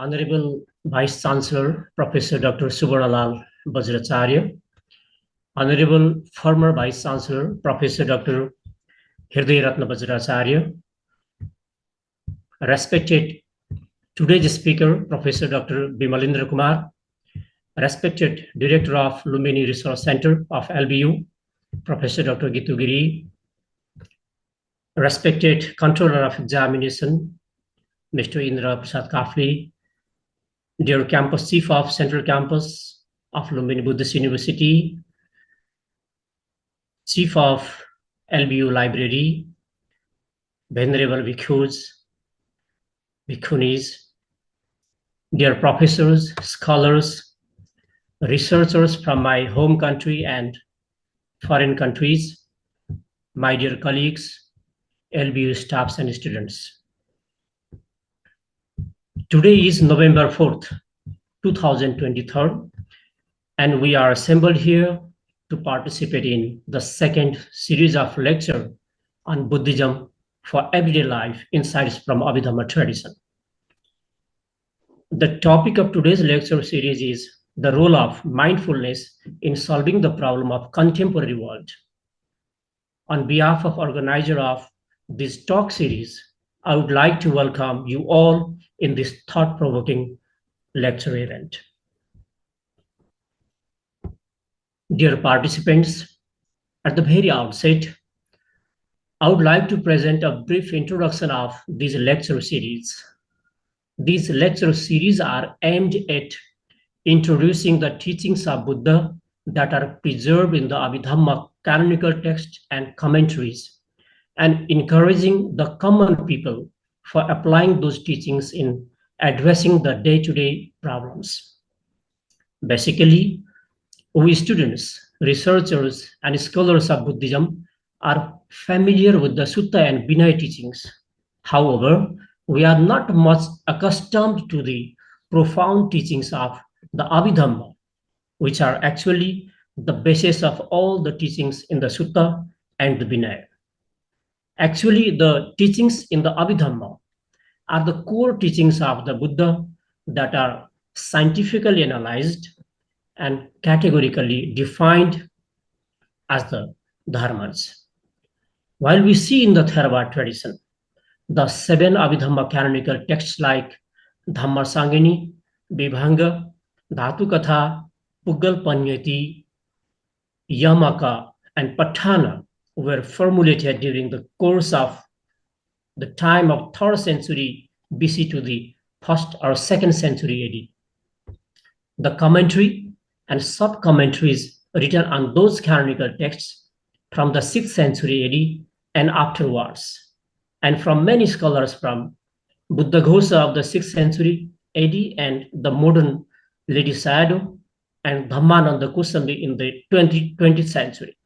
Honorable Vice Chancellor, Professor Dr. Subarnalal Bajracharya, Honorable former Vice Chancellor, Professor Dr. Hriday Ratna Bajracharya, respected today's speaker, Professor Dr. Bimalendra Kumar, respected Director of Lumbini Research Center of L.B.U, Professor Dr. Gitu Giri, respected Controller of Examination, Mr. Indra Prasad Kafli, dear Campus Chief of Central Campus of Lumbini Buddhist University, Chief of L.B.U Library, Venerable Bhikkhus, Bhikkhunis, dear professors, scholars, researchers from my home country and foreign countries, my dear colleagues, L.B.U staffs and students. Today is November 4th, 2023, and we are assembled here to participate in the second series of lecture on Buddhism for everyday life, insights from Abhidhamma tradition. The topic of today's lecture series is the role of mindfulness in solving the problem of contemporary world. On behalf of organizer of this talk series, I would like to welcome you all in this thought-provoking lecture event. Dear participants, at the very outset, I would like to present a brief introduction of this lecture series. These lecture series are aimed at introducing the teachings of Buddha that are preserved in the Abhidhamma canonical text and commentaries, and encouraging the common people for applying those teachings in addressing the day-to-day problems. Basically, we students, researchers, and scholars of Buddhism are familiar with the Sutta and Vinaya teachings. However, we are not much accustomed to the profound teachings of the Abhidhamma, which are actually the basis of all the teachings in the Sutta and the Vinaya. Actually, the teachings in the Abhidhamma are the core teachings of the Buddha that are scientifically analyzed and categorically defined as the dharmas. While we see in the Theravada tradition, the 7 Abhidhamma canonical texts like Dhammasangini, Vibhanga, Dhatukatha, Puggal Panyati, Yamaka, and Patthāna were formulated during the course of the time of 3rd century BC to the 1st or 2nd century AD. The commentary and sub-commentaries written on those canonical texts from the 6th century AD and afterwards, and from many scholars from Buddhaghosa of the 6th century AD and the modern Lady Sayadaw and Dhammānanda Kusami in the 20th century.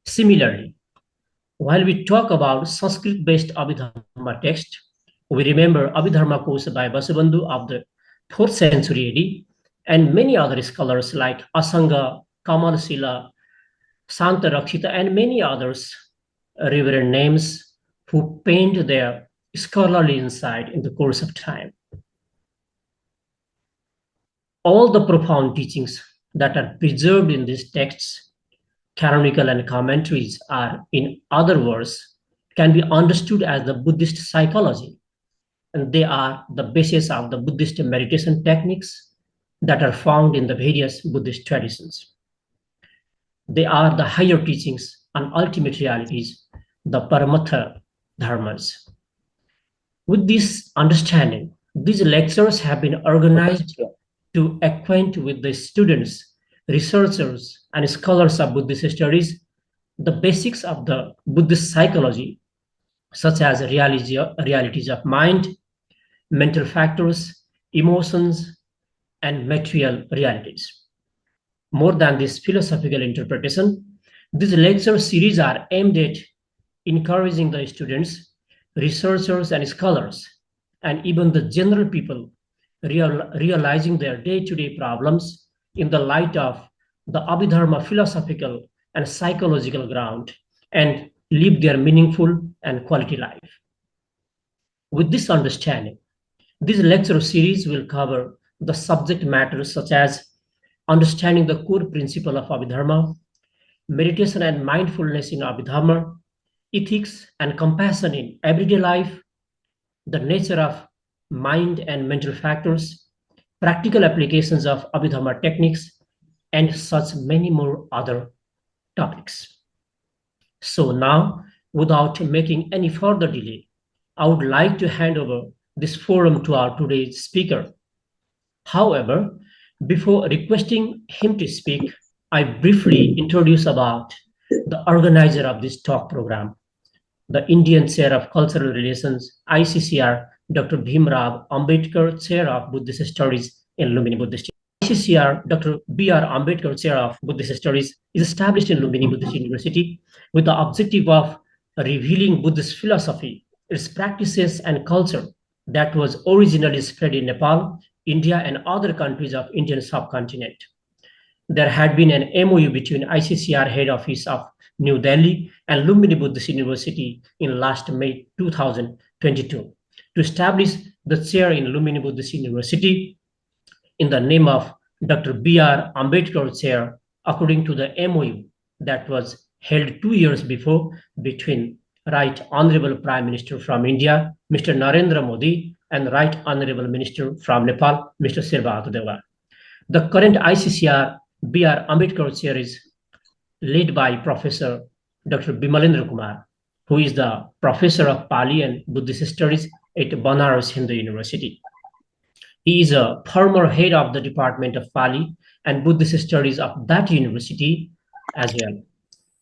Similarly, while we talk about Sanskrit-based Abhidhamma text, we remember Abhidharma Kosa by Vasubandhu of the 4th century AD and many other scholars like Asanga, Kamalsila, Santa Rakshita, and many others reverend names who paint their scholarly insight in the course of time. All the profound teachings that are preserved in these texts, canonical and commentaries, are, in other words, can be understood as the Buddhist psychology, and they are the basis of the Buddhist meditation techniques that are found in the various Buddhist traditions. They are the higher teachings on ultimate realities, the Paramatha dharmas. With this understanding, these lectures have been organized to acquaint with the students, researchers, and scholars of Buddhist studies the basics of the Buddhist psychology, such as realities of mind, mental factors, emotions, and material realities. More than this philosophical interpretation, these lecture series are aimed at encouraging the students, researchers, and scholars, and even the general people realizing their day-to-day problems in the light of the Abhidharma philosophical and psychological ground and live their meaningful and quality life. With this understanding, This lecture series will cover the subject matters such as understanding the core principle of Abhidharma, meditation and mindfulness in Abhidharma, ethics and compassion in everyday life, the nature of mind and mental factors, practical applications of Abhidharma techniques, and such many more other topics. So now, without making any further delay, I would like to hand over this forum to our today's speaker. However, before requesting him to speak, I briefly introduce about the organizer of this talk program, the Indian Chair of Cultural Relations, ICCR, Dr. Bhimrao Ambedkar, Chair of Buddhist Studies in Lumbini Buddhist. ICCR, Dr. B.R. Ambedkar, Chair of Buddhist Studies, is established in Lumbini Buddhist University with the objective of revealing Buddhist philosophy, its practices and culture that was originally spread in Nepal, India, and other countries of Indian subcontinent. There had been an MOU between ICCR head office of New Delhi and Lumbini Buddhist University in last May 2022 to establish the chair in Lumbini Buddhist University in the name of Dr. B.R. Ambedkar Chair, according to the MOU that was held 2 years before between Right Honorable Prime Minister from India, Mr. Narendra Modi, and Right Honorable Minister from Nepal, Mr. Sirva Deva. The current ICCR B.R. Ambedkar Chair is led by Professor Dr. Bimalendra Kumar, who is the Professor of Pali and Buddhist Studies at Banaras Hindu University. He is a former head of the Department of Pali and Buddhist Studies of that university as well.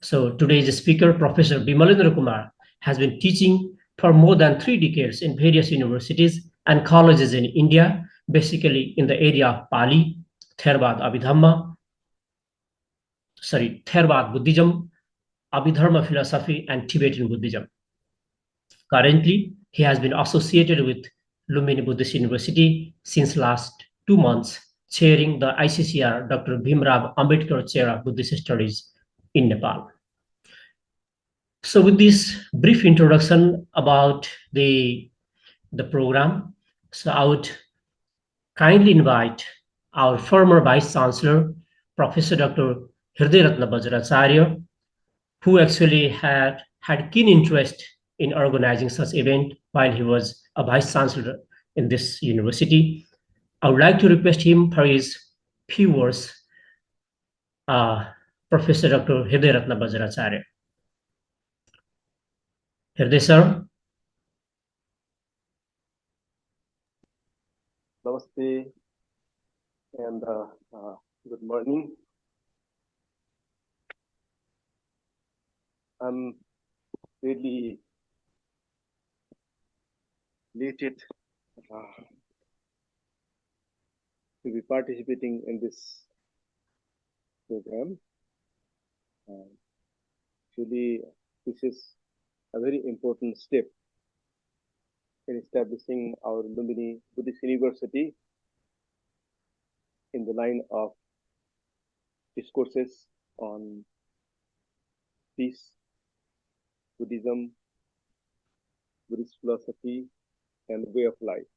So today's speaker, Professor Bimalendra Kumar, has been teaching for more than 3 decades in various universities and colleges in India, basically in the area of Pali, Theravada Buddhism, Abhidharma philosophy, and Tibetan Buddhism. Currently, he has been associated with Lumbini Buddhist University since last 2 months, chairing the ICCR Dr. Bhimrao Ambedkar Chair of Buddhist Studies in Nepal. So with this brief introduction about the program, so I would kindly invite our former Vice Chancellor, Professor Dr. Hridayaratna Vajracharya, who actually had keen interest in organizing such event while he was a Vice Chancellor in this university. I would like to request him for his few words, Professor Dr. Hridayaratna Vajracharya. Hriday sir. Namaste and good morning. I'm really elated to be participating in this program. Actually, this is a very important step in establishing our Lumbini Buddhist University in the line of discourses on peace, Buddhism, Buddhist philosophy, and way of life,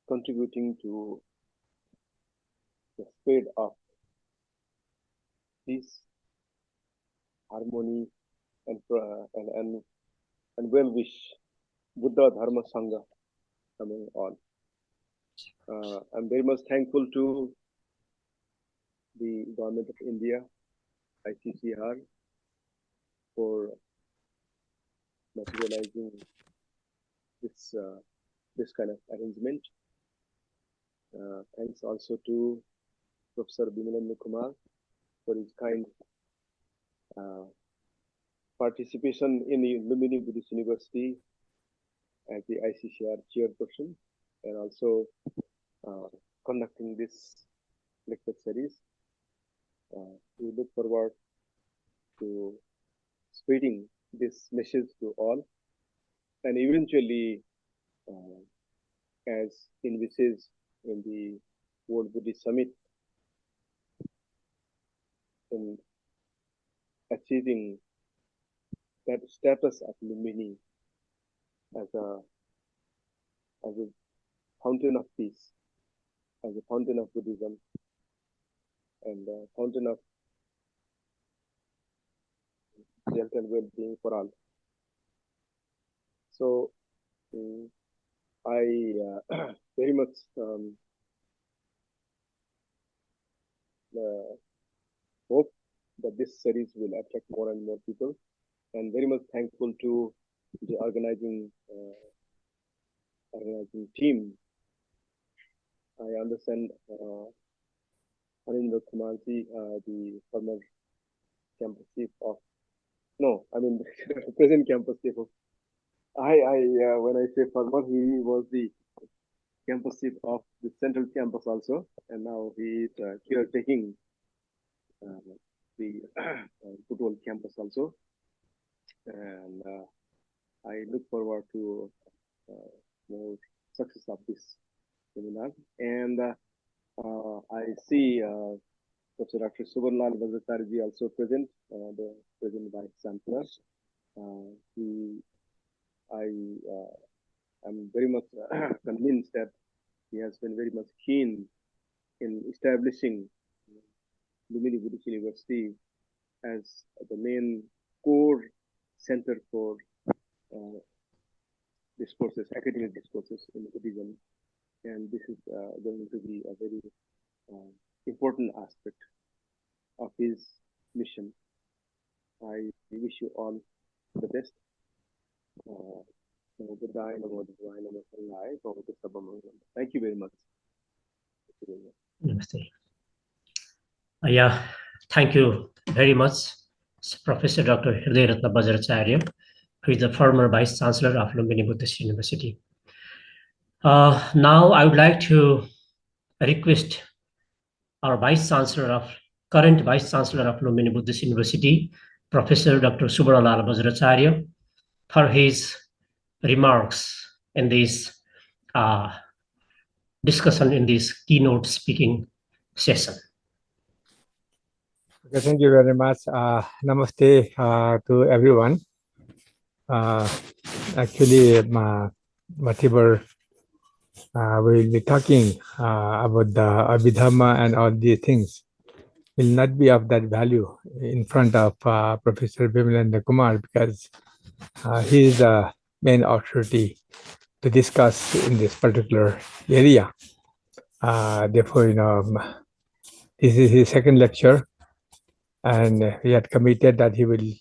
contributing to the spread of peace, harmony, and well-wish Buddha Dharma Sangha among all. I'm very much thankful to the Government of India, ICCR, for materializing this kind of arrangement. Thanks also to Professor Bimalendra Kumar for his kind participation in the Lumbini Buddhist University as the ICCR chairperson, and also conducting this lecture series. We look forward to spreading this message to all, and eventually, as envisaged in the World Buddhist Summit, in achieving that status of Lumbini as a fountain of peace, as a fountain of Buddhism, and a fountain of health and well-being for all. So I very much hope that this series will attract more and more people, and very much thankful to the organizing team. I understand the former campus chief of, present campus chief of, when I say former, he was the campus chief of the central campus also, and now he is here taking the Football campus also, and I look forward to more success of this seminar. And I see Professor Dr. Subramanian also present, the present Vice Chancellor. I am very much convinced that he has been very much keen in establishing Lumini Buddhist University as the main core center for discourses, academic discourses in Buddhism, and this is going to be a very important aspect of his mission. I wish you all the best. Thank you very much. Namaste. Yeah, thank you very much, Professor Dr. Hridayaratna Bajracharya, who is the former Vice Chancellor of Lumbini Buddhist University. Now I would like to request our current Vice Chancellor of Lumbini Buddhist University, Professor Dr. Subramanian Bajracharya, for his remarks in this discussion, in this keynote speaking session. Okay, thank you very much. Namaste to everyone. Actually, whatever we'll be talking about the Abhidhamma and all these things will not be of that value in front of Professor Bimalendra Kumar, because he is the main authority to discuss in this particular area. Therefore, this is his second lecture, and he had committed that he will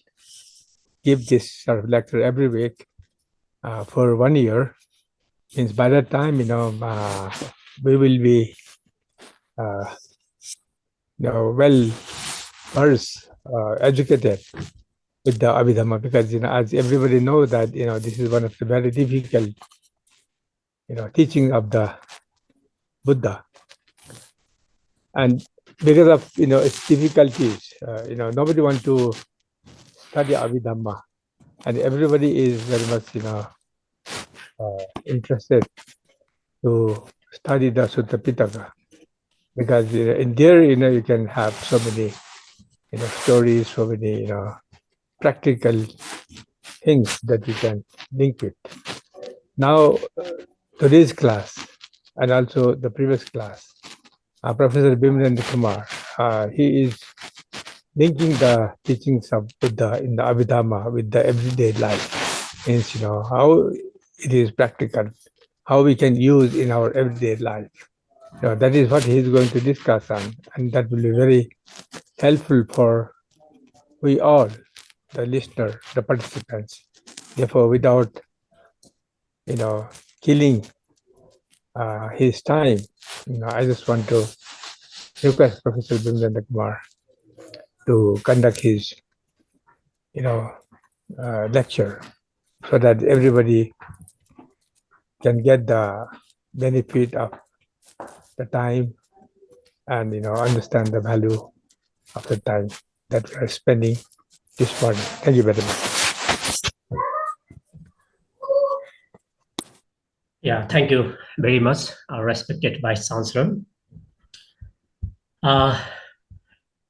give this sort of lecture every week for 1 year. Means by that time, we will be well versed, educated with the Abhidhamma, because as everybody knows that this is one of the very difficult teaching of the Buddha, and because of its difficulties, nobody wants to study Abhidhamma, and everybody is very much interested to study the Sutta Pitaka, because in there you can have so many stories, so many practical things that you can link with. Now today's class and also the previous class, Professor Bimalendra Kumar, he is linking the teachings of Buddha in the Abhidhamma with the everyday life. Means how it is practical, how we can use in our everyday life. That is what he is going to discuss on, and that will be very helpful for we all, the listener, the participants. Therefore, without killing his time, I just want to request Professor Bimalendra Kumar to conduct his lecture, so that everybody can get the benefit of the time and understand the value of the time that we are spending this morning. Thank you very much. Yeah, thank you very much, our respected Vice Chancellor.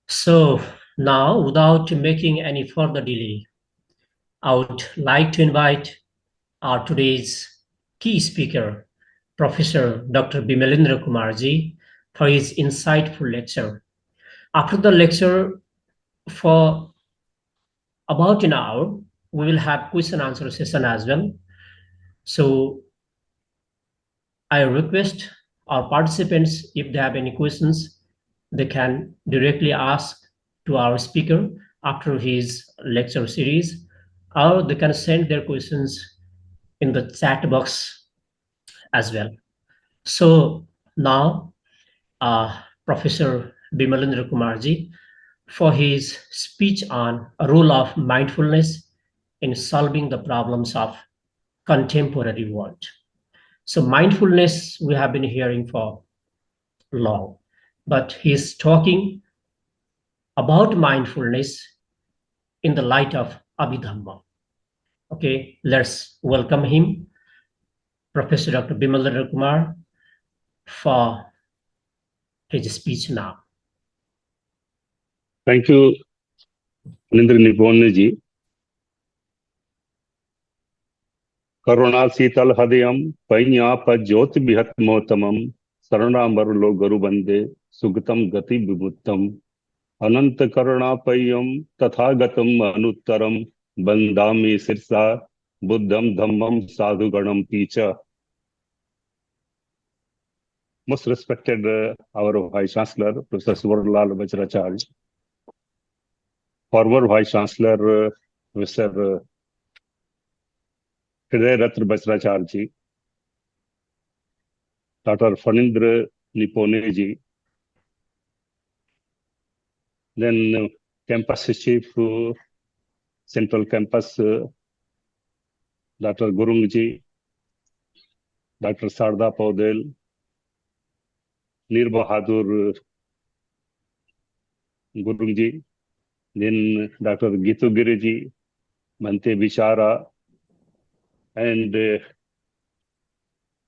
So now, without making any further delay, I would like to invite our today's key speaker, Professor Dr. Bimalendra Kumarji for his insightful lecture. After the lecture, for about an hour, we will have question and answer session as well. So I request our participants, if they have any questions, they can directly ask to our speaker after his lecture series, or they can send their questions in the chat box as well. So now, Professor Bimalendra Kumarji, for his speech on a role of mindfulness in solving the problems of contemporary world. So mindfulness we have been hearing for long, but he's talking about mindfulness in the light of Abhidhamma. Okay, let's welcome him, Professor Dr. Bimalendra Kumar, for his speech now. Thank you, nibbāna ji. Karuna Sital Hadayam, Painyapa Jyoti Bihatmotamam, Saranamarulo Garubande, Sugatam Gati Bibuttam, Ananta Karuna Payam, Tathagatam Anuttaram, Bandami Sirsa, Buddham Dhammam Sadhu Ganam Picha. Most respected our Vice Chancellor, Professor Suvarlal Vajracharya, former Vice Chancellor, Mr. Hriday Ratna Vajracharya ji, Dr. Phanindra Nipone ji, then campus chief, Central Campus, Dr. Gurung ji, Dr. Sarda Paudel, Nir Bahadur Gurung ji, then Dr. Gitu Giri ji, Bhante Bishara, and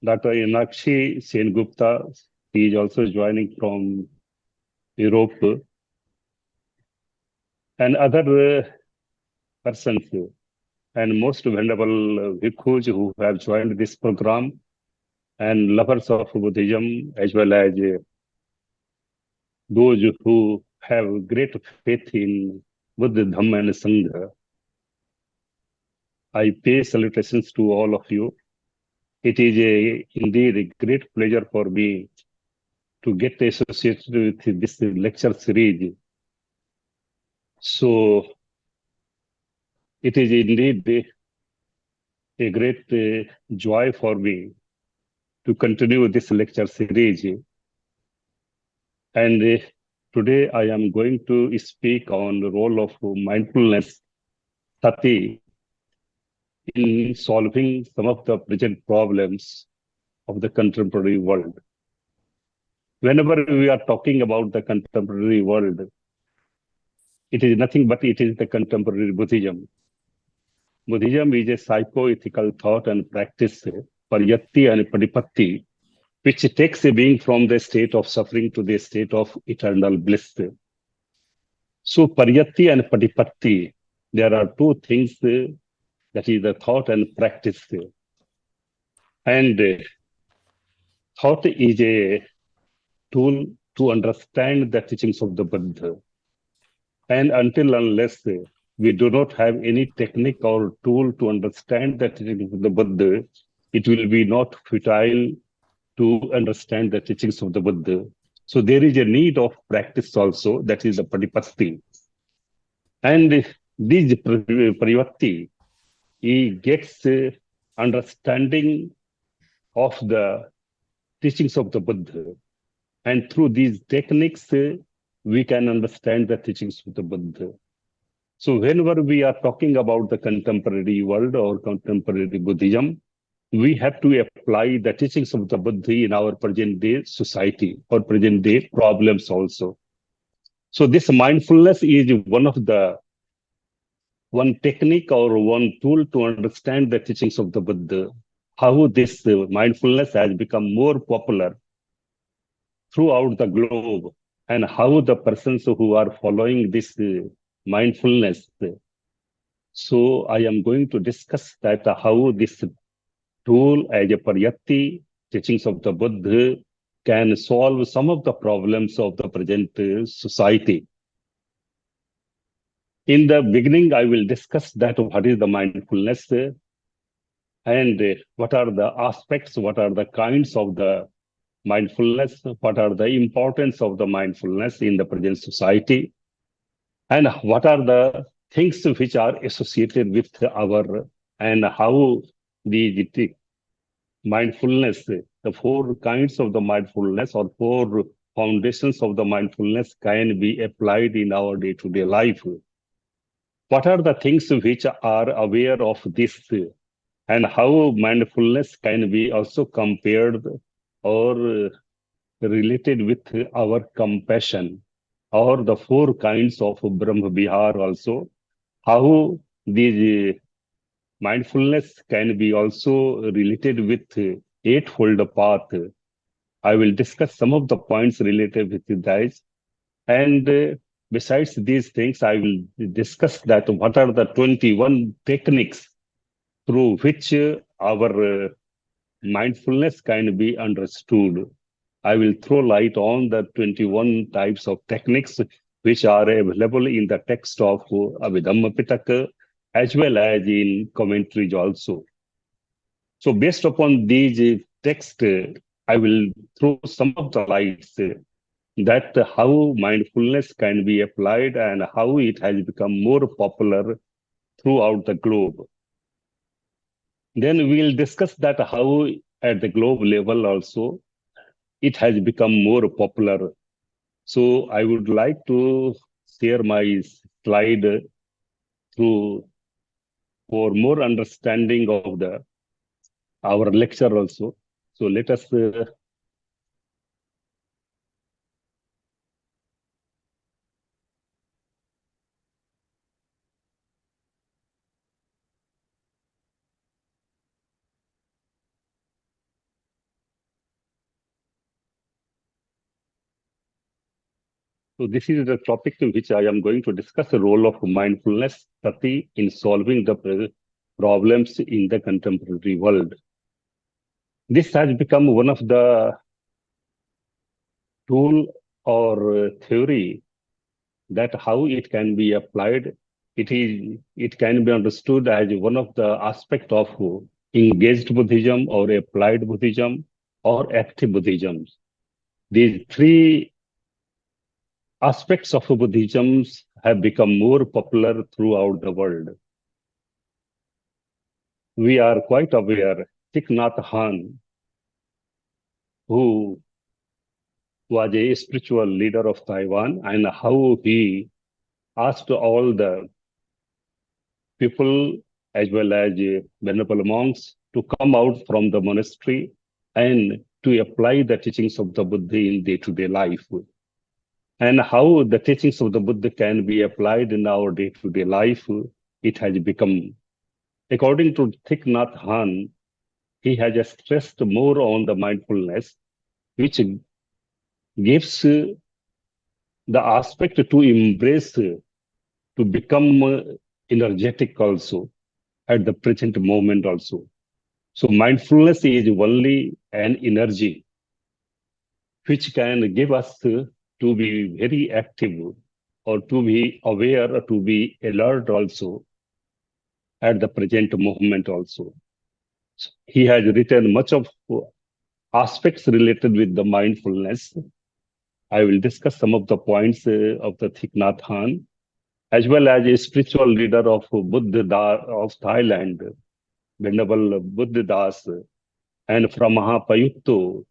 Dr. Yanakshi Sengupta. He is also joining from Europe, and other persons, and most venerable bhikkhus who have joined this program, and lovers of Buddhism, as well as those who have great faith in Buddha, Dhamma, and Sangha. I pay salutations to all of you. It is indeed a great pleasure for me to get associated with this lecture series. So it is indeed a great joy for me to continue this lecture series. And today I am going to speak on the role of mindfulness, sati, in solving some of the present problems of the contemporary world. Whenever we are talking about the contemporary world, it is nothing but it is the contemporary Buddhism. Buddhism is a psycho-ethical thought and practice, pariyatti and padipatti, which takes a being from the state of suffering to the state of eternal bliss. So pariyatti and padipatti, there are two things, that is the thought and practice. And thought is a tool to understand the teachings of the Buddha. And until unless we do not have any technique or tool to understand the teachings of the Buddha, it will be not futile to understand the teachings of the Buddha. So there is a need of practice also, that is the padipatti. And this parivatti, he gets understanding of the teachings of the Buddha. And through these techniques, we can understand the teachings of the Buddha. So whenever we are talking about the contemporary world or contemporary Buddhism, we have to apply the teachings of the Buddha in our present day society or present day problems also. So this mindfulness is one technique or one tool to understand the teachings of the Buddha, how this mindfulness has become more popular throughout the globe, and how the persons who are following this mindfulness. So I am going to discuss that how this tool as a pariyatti teachings of the Buddha can solve some of the problems of the present society. In the beginning, I will discuss that what is the mindfulness and what are the aspects, what are the kinds of the mindfulness, what are the importance of the mindfulness in the present society, and what are the things which are associated with our, and how the mindfulness, the four kinds of the mindfulness or four foundations of the mindfulness can be applied in our day-to-day life. What are the things which are aware of this, and how mindfulness can be also compared or related with our compassion, or the four kinds of Brahma Vihar also, how these mindfulness can be also related with eightfold path. I will discuss some of the points related with that. And besides these things, I will discuss that what are the 21 techniques through which our mindfulness can be understood. I will throw light on the 21 types of techniques which are available in the text of Abhidhamma Pitaka as well as in commentaries also. So based upon these texts, I will throw some of the lights that how mindfulness can be applied and how it has become more popular throughout the globe. Then we'll discuss that how at the globe level also it has become more popular. So I would like to share my slide through for more understanding of our lecture also. So let us so this is the topic in which I am going to discuss the role of mindfulness, sati, in solving the problems in the contemporary world. This has become one of the tool or theory that how it can be applied. It can be understood as one of the aspect of engaged Buddhism or applied Buddhism or active Buddhism. These three aspects of Buddhism have become more popular throughout the world. We are quite aware, Thich Nhat Hanh, who was a spiritual leader of Taiwan, and how he asked all the people as well as venerable monks to come out from the monastery and to apply the teachings of the Buddha in day-to-day life. And how the teachings of the Buddha can be applied in our day-to-day life, it has become. According to Thich Nhat Hanh, he has stressed more on the mindfulness, which gives the aspect to embrace, to become energetic also at the present moment also. So mindfulness is only an energy which can give us to be very active or to be aware or to be alert also at the present moment also. So he has written much of aspects related with the mindfulness. I will discuss some of the points of the Thich Nhat Hanh, as well as a spiritual leader of Buddha of Thailand, Venerable Buddha Das, and from Mahapayutto,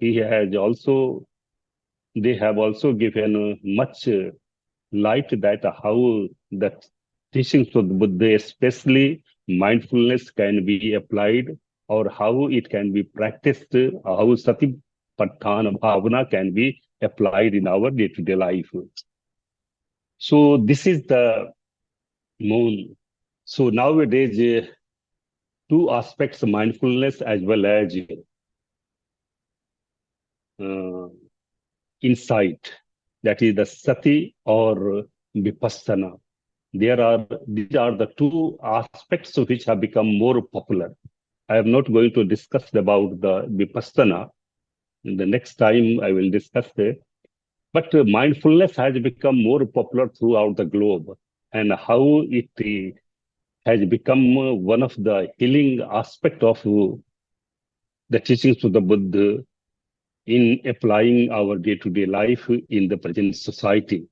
they have also given much light that how the teachings of the Buddha, especially mindfulness, can be applied or how it can be practiced, how satipaṭṭhāna bhāvanā can be applied in our day-to-day life. So this is the moon. So nowadays, two aspects, mindfulness as well as insight, that is the sati or vipassana. These are the two aspects which have become more popular. I am not going to discuss about the vipassana, the next time I will discuss it. But mindfulness has become more popular throughout the globe, and how it has become one of the healing aspect of the teachings of the Buddha in applying our day-to-day life in the present society.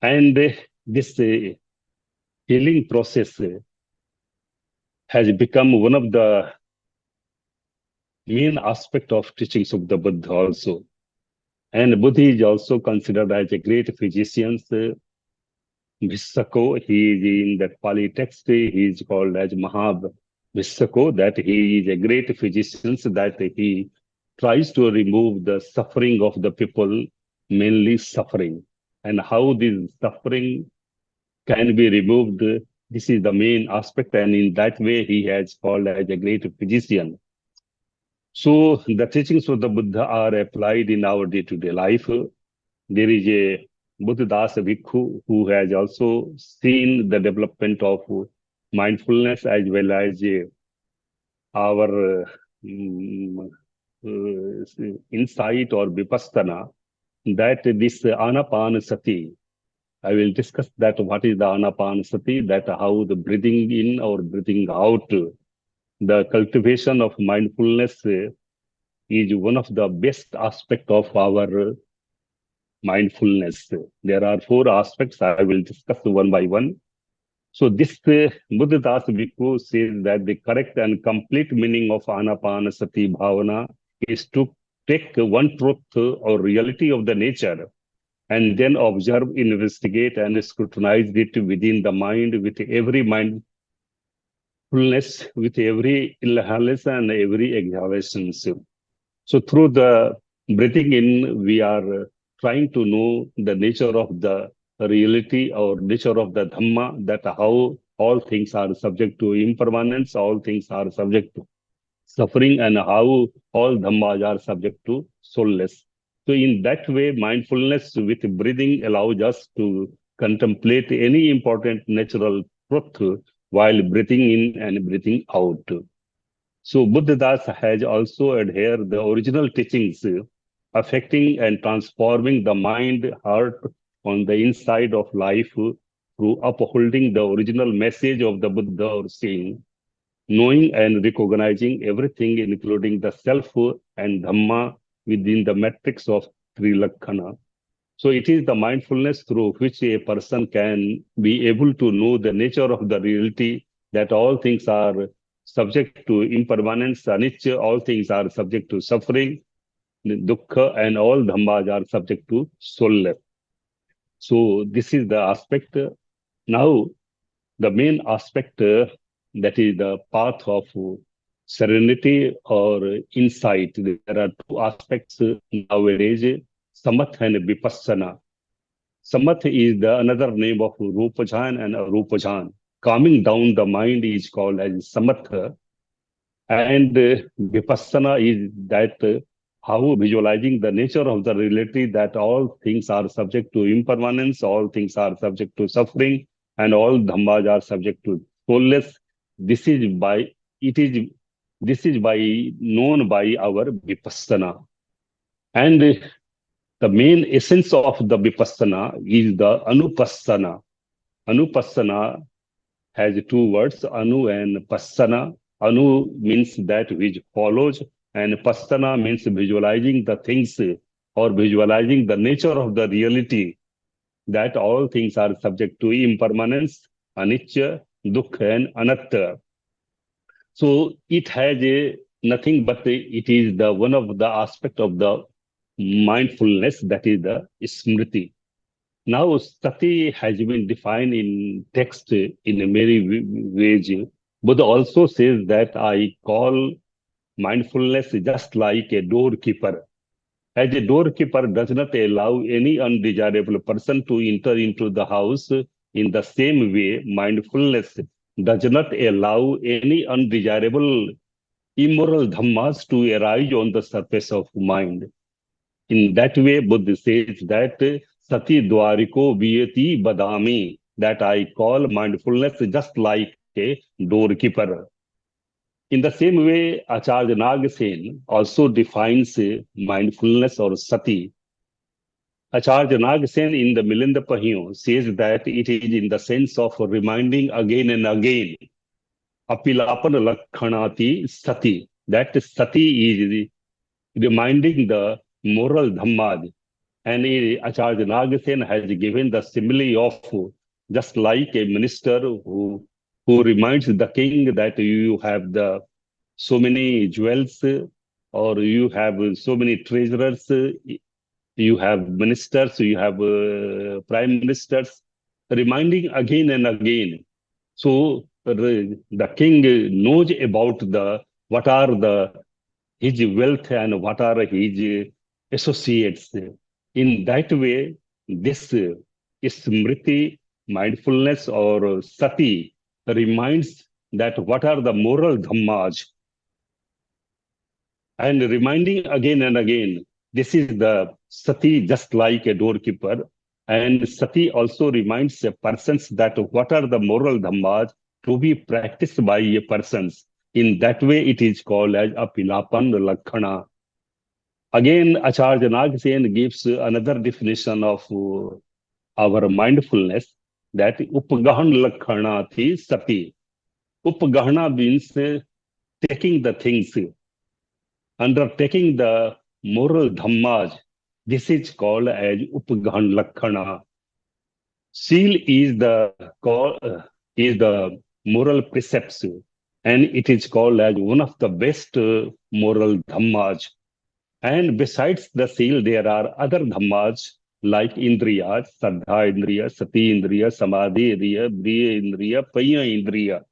And this healing process has become one of the main aspect of teachings of the Buddha also. And Buddha is also considered as a great physician. Vissako, he is in that Pali text, he is called as Vissako, that he is a great physician, that he tries to remove the suffering of the people, mainly suffering. And how this suffering can be removed, this is the main aspect, and in that way he has called as a great physician. So the teachings of the Buddha are applied in our day-to-day life. There is a Buddhadasa Bhikkhu who has also seen the development of mindfulness as well as our insight or vipassana, that this anupassanā, I will discuss that what is the anupassanā, that how the breathing in or breathing out, the cultivation of mindfulness is one of the best aspects of our mindfulness. There are 4 aspects I will discuss one by one. So this Buddhadasa Bhikkhu says that the correct and complete meaning of anupassanā-bhāvanā is to take one truth or reality of the nature and then observe, investigate, and scrutinize it within the mind with every mindfulness, with every inhalation and every exhalation. So through the breathing in, we are trying to know the nature of the reality or nature of the Dhamma, that how all things are subject to impermanence, all things are subject to suffering, and how all Dhammas are subject to soulless. So in that way, mindfulness with breathing allows us to contemplate any important natural truth while breathing in and breathing out. So Buddhadasa has also adhered the original teachings, affecting and transforming the mind, heart on the inside of life through upholding the original message of the Buddha or saying, knowing and recognizing everything, including the self and Dhamma within the matrix of Trilakkhana. So it is the mindfulness through which a person can be able to know the nature of the reality, that all things are subject to impermanence, anicca, all things are subject to suffering, dukkha, and all dhammas are subject to soulless. So this is the aspect. Now, the main aspect that is the path of serenity or insight. There are 2 aspects nowadays, samatha and vipassana. Samatha is the another name of rupajhan and arupajhan. Calming down the mind is called as samatha, and vipassana is that how visualizing the nature of the reality, that all things are subject to impermanence, all things are subject to suffering, and all dhammas are subject to soulless. This is by known by our vipassana. And the main essence of the vipassana is the anupassanā. Anupassanā has 2 words, anu and passana. Anu means that which follows, and passana means visualizing the things or visualizing the nature of the reality, that all things are subject to impermanence, anicca, dukkha, and anatta. So it has nothing but it is the one of the aspect of the mindfulness, that is the smriti. Now, sati has been defined in text in many ways. Buddha also says that I call mindfulness just like a doorkeeper. As a doorkeeper does not allow any undesirable person to enter into the house, in the same way, mindfulness does not allow any undesirable immoral dhammas to arise on the surface of mind. In that way, Buddha says that sati dwariko viyati badami, that I call mindfulness just like a doorkeeper. In the same way, Acharya Nagasen also defines mindfulness or sati. Acharya Nagasen in the Milinda Pahyon says that it is in the sense of reminding again and again, apilapana lakkhanati sati. That sati is reminding the moral dhammās. And Acharya Nagasen has given the simile of just like a minister who reminds the king that you have so many jewels, or you have so many treasurers, you have ministers, you have prime ministers, reminding again and again. So the king knows about what are his wealth and what are his associates. In that way, this smriti, mindfulness or sati, reminds that what are the moral dhammas, and reminding again and again. This is the sati, just like a doorkeeper. And sati also reminds a persons that what are the moral dhammas to be practiced by a persons. In that way, it is called as apilapan lakkhana. Again, Acharya Nagasen gives another definition of our mindfulness, that upagahan lakkhanati sati. Upagahana means taking the things, undertaking the moral dhammas. This is called as upagahan lakkhana. Seal is the moral precepts, and it is called as one of the best moral dhammas. And besides the seal, there are other dhammas like indriyas, saddha indriya, sati indriya, samadhi indriya, briya indriya, paya indriya.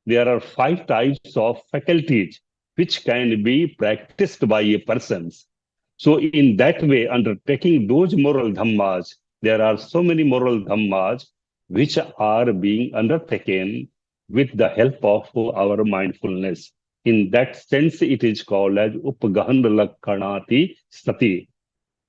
There are 5 types of faculties which can be practiced by a person. So in that way, undertaking those moral dhammas, there are so many moral dhammas which are being undertaken with the help of our mindfulness. In that sense, it is called as upagahan lakkhanati sati.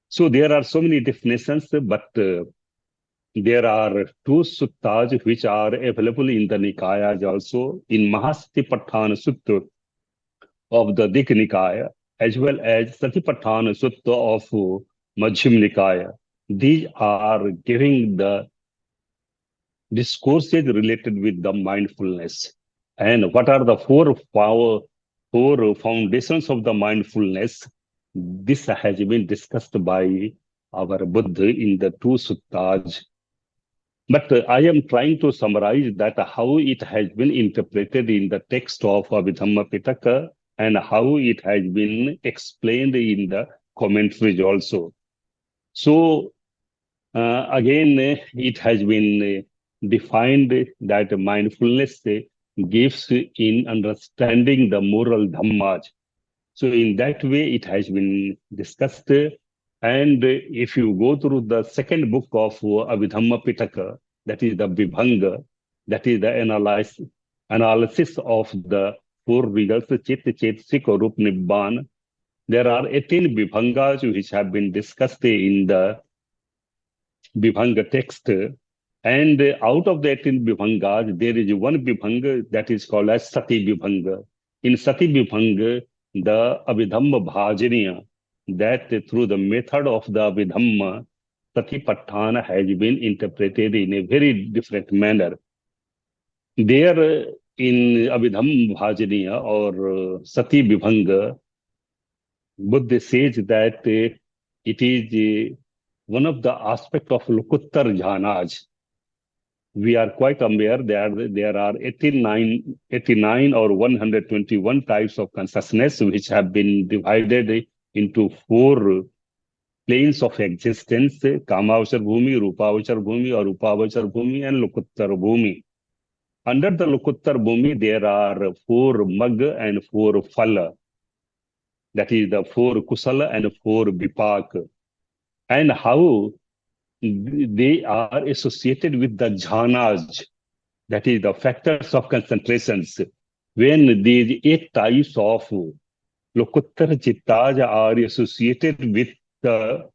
So there are so many definitions, but there are 2 suttas which are available in the Nikayas also, in Mahasatipaṭṭhāna Sutta of the Dik Nikaya, as well as Satipaṭṭhāna Sutta of Majjhima Nikaya. These are giving the discourses related with the mindfulness. And what are the 4 foundations of the mindfulness? This has been discussed by our Buddha in the 2 suttas. But I am trying to summarize that how it has been interpreted in the text of Abhidhamma Pitaka and how it has been explained in the commentaries also. So again, it has been defined that mindfulness gives in understanding the moral dhammas. So in that way, it has been discussed. And if you go through the second book of Abhidhamma Pitaka, that is the Vibhanga, that is the analysis of the 4 results, Chitta, Chetasika, Rupa, Nibbāna. There are 18 Vibhangas which have been discussed in the Vibhanga text. And out of the 18 Vibhangas, there is one Vibhanga that is called as Sati Vibhanga. In Sati Vibhanga, the Abhidhamma-bhāvanā, that through the method of the Abhidhamma, satipaṭṭhāna has been interpreted in a very different manner. There in Abhidhamma-bhāvanā or Sati Vibhanga, Buddha says that it is one of the aspects of Lokuttar jhanas. We are quite aware that there are 89 or 121 types of consciousness which have been divided into 4 planes of existence: Kāmāvachar Bhumi, Rūpāvachar Bhumi, Arūpāvachar Bhumi, and Lokuttar Bhumi. Under the Lokuttar Bhumi, there are 4 Magga and 4 Phala. That is the 4 Kusala and 4 Vipaka. And how they are associated with the jhanas, that is the factors of concentrations. When these 8 types of Lokuttar Chittas are associated with the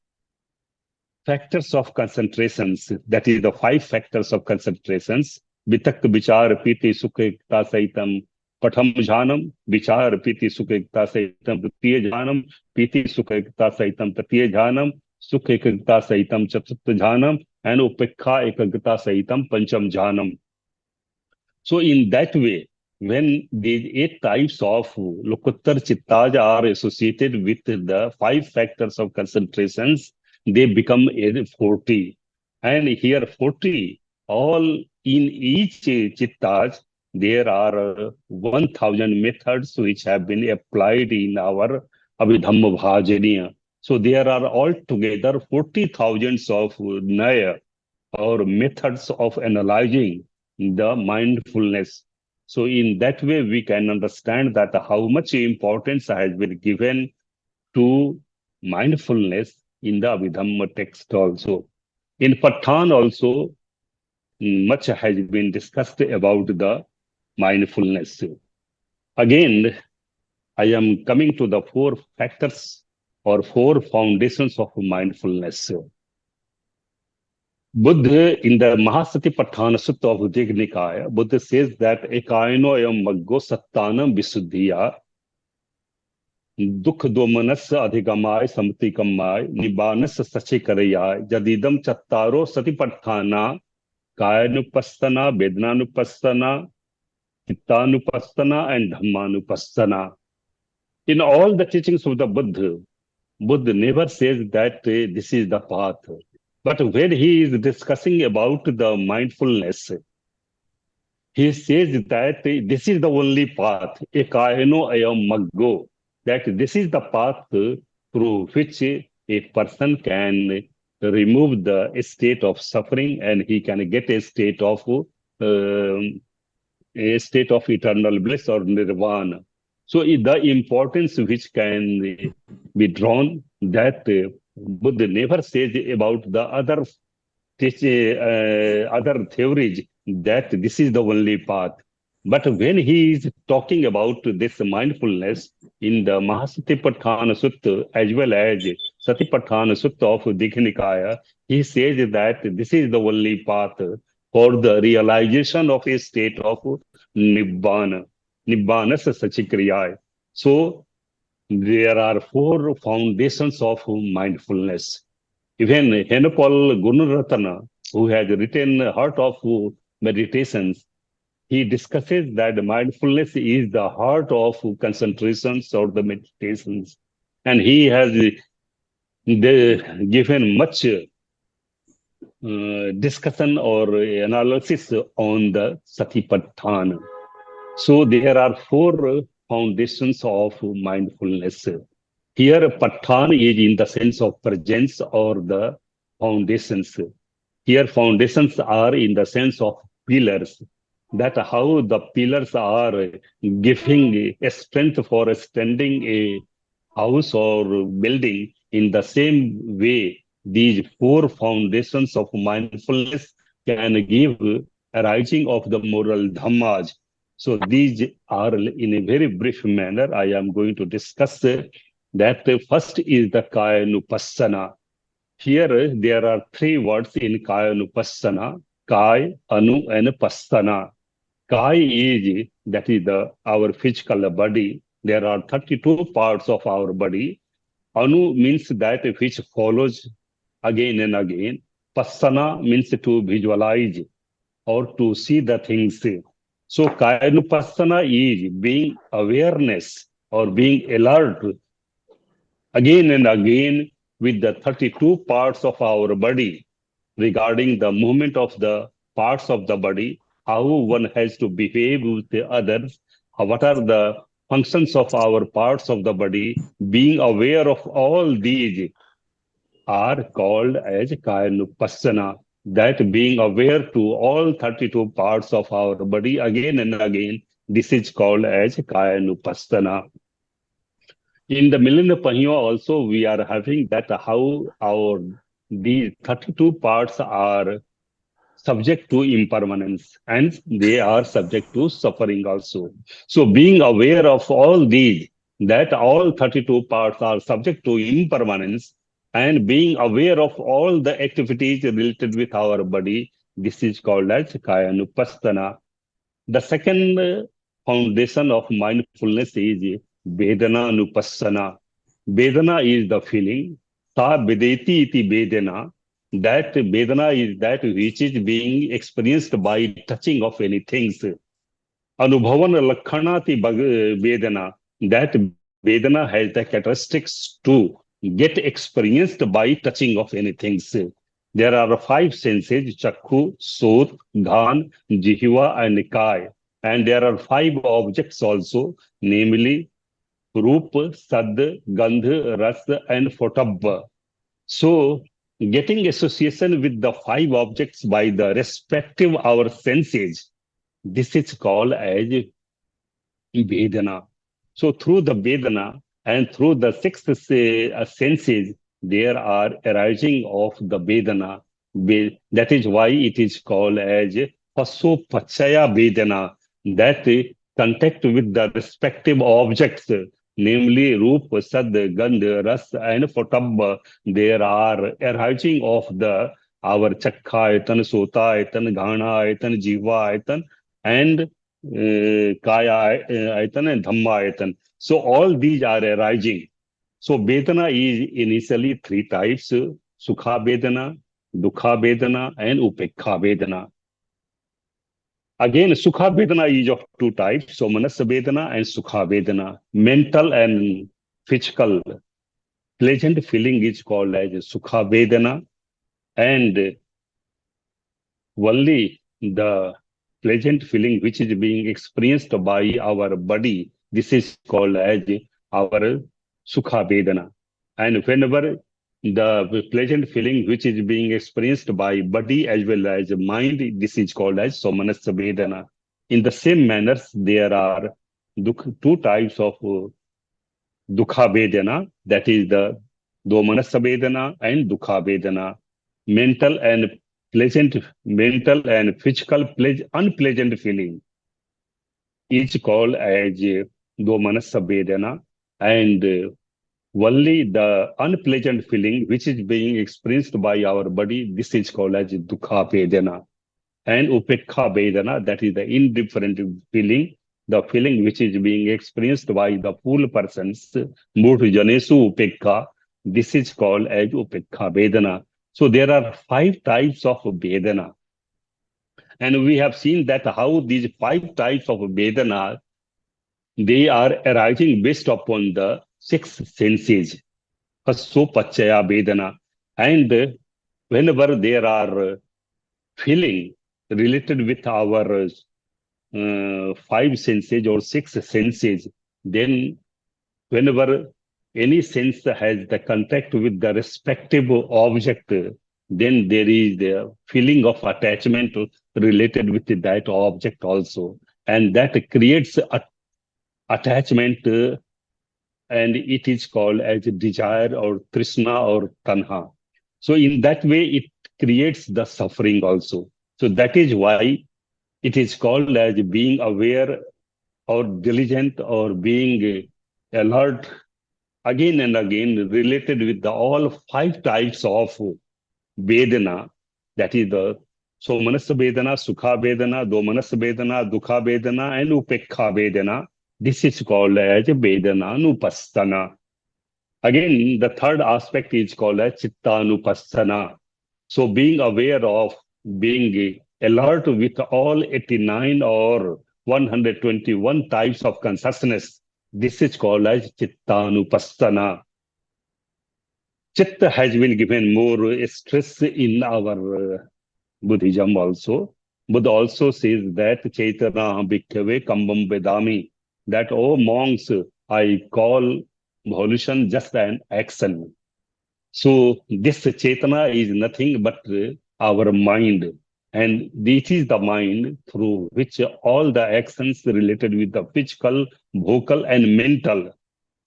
factors of concentrations, that is the 5 factors of concentrations, Vitakka, Vichara, Piti, Sukha, Ekta, Saitam, Patham jhanam, vichar piti sukha ekta sahitam tritiya jhanam, piti sukha ekta sahitam tritiya jhanam, sukha ekagta sahitam chaturtha jhanam, and upekha ekagta sahitam pancham jhanam. So in that way, when these 8 types of lokuttar chittas are associated with the 5 factors of concentrations, they become 40. And here 40, all in each chittas, there are 1000 methods which have been applied in our Abhidhamma-bhāvanā. So there are altogether 40,000 of naya or methods of analyzing the mindfulness. So in that way, we can understand that how much importance has been given to mindfulness in the Abhidhamma text also. In Pathan also, much has been discussed about the mindfulness. Again, I am coming to the 4 factors or 4 foundations of mindfulness. Buddha, in the Mahasatipaṭṭhāna Sutta of Udika Nikaya, Buddha says that ekayano ayam maggo sattanam visuddhiya dukh domanas adhigamay samatikamay nibbānas sachikarayay jadidam chattaro satipaṭṭhāna kāyanupassanā, vedanānupassanā, cittānupassanā, and dhammānupasanā. In all the teachings of the Buddha, Buddha never says that this is the path. But when he is discussing about the mindfulness, he says that this is the only path, ekayano ayam maggo, that this is the path through which a person can remove the state of suffering and he can get a state of eternal bliss or nirvana. So the importance which can be drawn that Buddha never says about the other theories that this is the only path. But when he is talking about this mindfulness in the Mahasatipaṭṭhāna Sutta as well as Satipaṭṭhāna Sutta of Udika Nikaya, he says that this is the only path for the realization of a state of nibbāna. Nibbāna sachikarayay. So there are 4 foundations of mindfulness. Even Henapal Gunaratana, who has written Heart of Meditations, he discusses that mindfulness is the heart of concentrations or the meditations. And he has given much discussion or analysis on the satipaṭṭhāna. So there are 4 foundations of mindfulness. Here, Pathan is in the sense of presence or the foundations. Here, foundations are in the sense of pillars. That how the pillars are giving a strength for standing a house or building. In the same way, these 4 foundations of mindfulness can give a rising of the moral dhammas. So these are in a very brief manner. I am going to discuss that. First is the kāyanupassanā. Here there are 3 words in kāyanupassanā: kāy, anu, and passanā. Kāy is, that is our physical body. There are 32 parts of our body. Anu means that which follows again and again. Passanā means to visualize or to see the things. So kāyanupassanā is being awareness or being alert again and again with the 32 parts of our body regarding the movement of the parts of the body, how one has to behave with the others, what are the functions of our parts of the body. Being aware of all these are called as kāyanupassanā. That being aware to all 32 parts of our body again and again, this is called as kāyanupassanā. In the Millennium Pahyo also, we are having that how these 32 parts are subject to impermanence and they are subject to suffering also. So being aware of all these, that all 32 parts are subject to impermanence, and being aware of all the activities related with our body, this is called as kāyanupassanā. The second foundation of mindfulness is vedanānupassanā. Vedana is the feeling. Sa vedeti iti vedana. That vedana is that which is being experienced by touching of any things. Anubhavana lakhanati vedana. That vedana has the characteristics to get experienced by touching of any things. There are 5 senses: chakku, sot, ghan, jihva, and kaya. And there are 5 objects also, namely Rup, Sad, Gandh, Ras, and Fotabba. So, getting association with the 5 objects by the respective our senses, this is called as Vedana. So, through the Vedana and through the 6 senses, there are arising of the Vedana. That is why it is called as Pasopachaya Vedana, that contact with the respective objects, namely Rup, Sad, Gandh, Ras, and Fotabba. There are arising of the our Chakkha-ayatan, Sota-ayatan, Ghana-ayatan, Jiva-ayatan, and Kaya-ayatan and Dhamma-ayatan. So all these are arising. So Vedana is initially 3 types: Sukha Vedana, Dukha Vedana, and Upekha Vedana. Again, Sukha Vedana is of 2 types: Somanasa Vedana and Sukha Vedana. Mental and physical pleasant feeling is called as Sukha Vedana, and only the pleasant feeling which is being experienced by our body, this is called as our Sukha Vedana. And whenever the pleasant feeling which is being experienced by body as well as mind, this is called as Somanasa Vedana. In the same manner, there are 2 types of Dukha Vedana, that is the Domanasa Vedana and Dukha Vedana. Mental and physical unpleasant feeling is called as Domanasa Vedana, and only the unpleasant feeling which is being experienced by our body, this is called as Dukha Vedana. And Upekha Vedana, that is the indifferent feeling, the feeling which is being experienced by the full persons, Murtu Janesu Upekha, this is called as Upekha Vedana. So there are 5 types of Vedana. And we have seen that how these 5 types of Vedana, they are arising based upon the 6 senses. Pasopachaya Vedana. And whenever there are feeling related with our 5 senses or 6 senses, then whenever any sense has the contact with the respective object, then there is the feeling of attachment related with that object also. And that creates attachment, and it is called as desire or trishna or tanha. So in that way, it creates the suffering also. So that is why it is called as being aware or diligent or being alert again and again related with the all 5 types of Vedana, that is the Somanasa Vedana, Sukha Vedana, Domanasa Vedana, Dukha Vedana, and Upekha Vedana. This is called as vedanānupassanā. Again, the third aspect is called as cittānupassanā. So being aware of, being alert with all 89 or 121 types of consciousness, this is called as cittānupassanā. Chitta has been given more stress in our Buddhism also. Buddha also says that Chaitana bhikkhave kambam vedami, that, oh monks, I call volition just an action. So this Chaitana is nothing but our mind. And this is the mind through which all the actions related with the physical, vocal, and mental,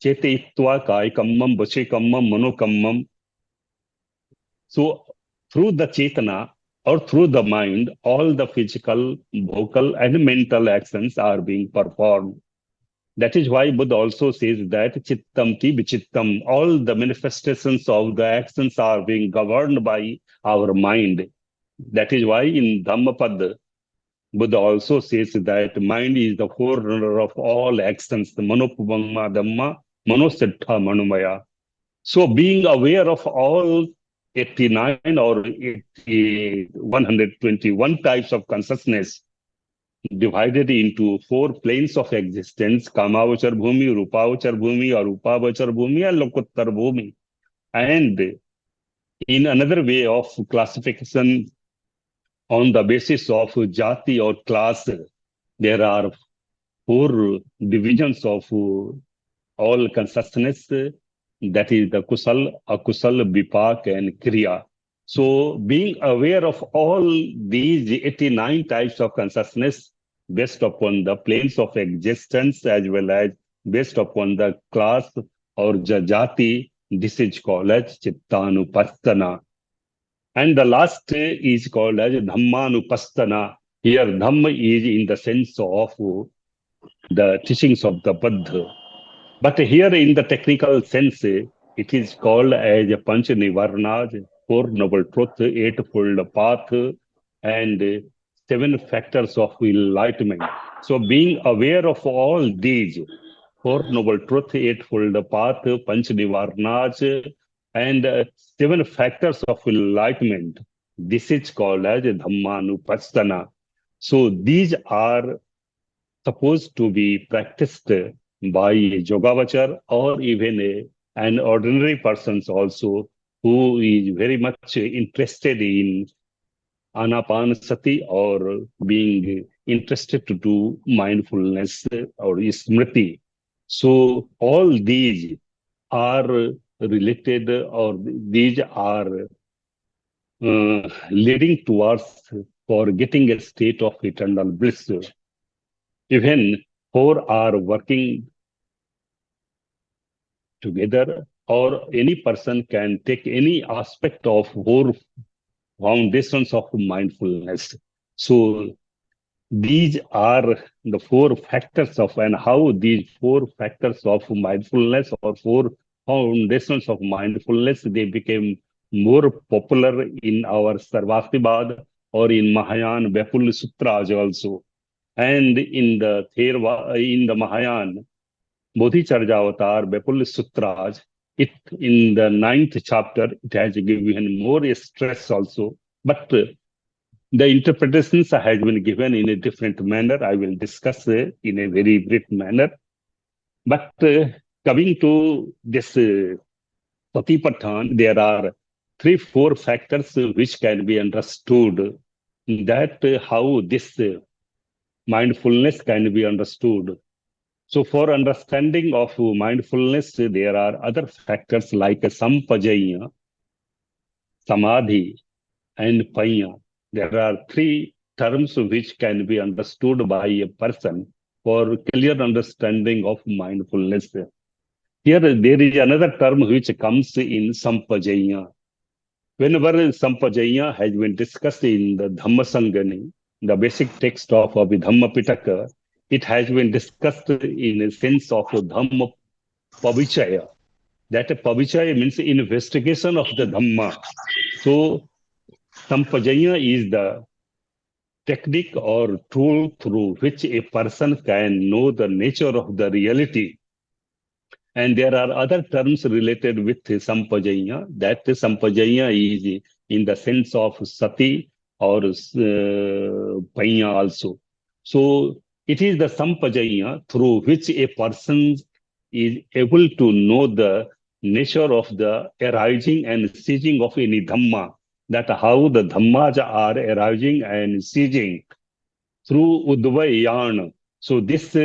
Chetitva kai kammam, vache kammam, mano kammam. So through the Chaitana or through the mind, all the physical, vocal, and mental actions are being performed. That is why Buddha also says that chittam ti vichittam, all the manifestations of the actions are being governed by our mind. That is why in Dhammapada, Buddha also says that mind is the forerunner of all actions, the manopavamma dhamma, manosattha manumaya. So being aware of all 89 or 121 types of consciousness divided into 4 planes of existence, Kamavachar Bhumi, Rupavachar Bhumi, Arupavachar Bhumi, and Lokuttar Bhumi. And in another way of classification on the basis of jati or class, there are 4 divisions of all consciousness, that is the kusal, akusal, vipak, and kriya. So being aware of all these 89 types of consciousness based upon the planes of existence as well as based upon the class or jati, this is called as cittānupassanā. And the last is called as dhammānupasanā. Here dhamma is in the sense of the teachings of the Buddha. But here in the technical sense, it is called as a panch nivarnas, 4 noble truth, 8-fold path, and 7 factors of enlightenment. So being aware of all these 4 noble truth, 8-fold path, panch nivarnas, and 7 factors of enlightenment, this is called as dhammānupasanā. So these are supposed to be practiced by a yogāvacara or even an ordinary person also who is very much interested in anapanasati or being interested to do mindfulness or smriti. So all these are related or these are leading towards for getting a state of eternal bliss. Even 4 are working together, or any person can take any aspect of 4 foundations of mindfulness. So these are the 4 factors of, and how these 4 factors of mindfulness or 4 foundations of mindfulness, they became more popular in our Sarvastivāda or in Mahayana Vipul Sutras also. And in the Mahayana Bodhicharya Vipul Sutras, it in the 9th chapter, it has given more stress also. But the interpretations have been given in a different manner. I will discuss in a very brief manner. But coming to this satipaṭṭhāna, there are 3-4 factors which can be understood, that how this mindfulness can be understood. So for understanding of mindfulness, there are other factors like sampajanya, samadhi, and panya. There are 3 terms which can be understood by a person for clear understanding of mindfulness. Here there is another term which comes in sampajanya. Whenever sampajanya has been discussed in the Dhammasangani, the basic text of Abhidhamma Pitaka, it has been discussed in a sense of Dhamma Pavichaya. That Pavichaya means investigation of the Dhamma. So sampajanya is the technique or tool through which a person can know the nature of the reality. And there are other terms related with sampajanya. That sampajanya is in the sense of sati or panya also. So it is the sampajanya through which a person is able to know the nature of the arising and ceasing of any dhamma, that how the dhammas are arising and ceasing through udvayana. So this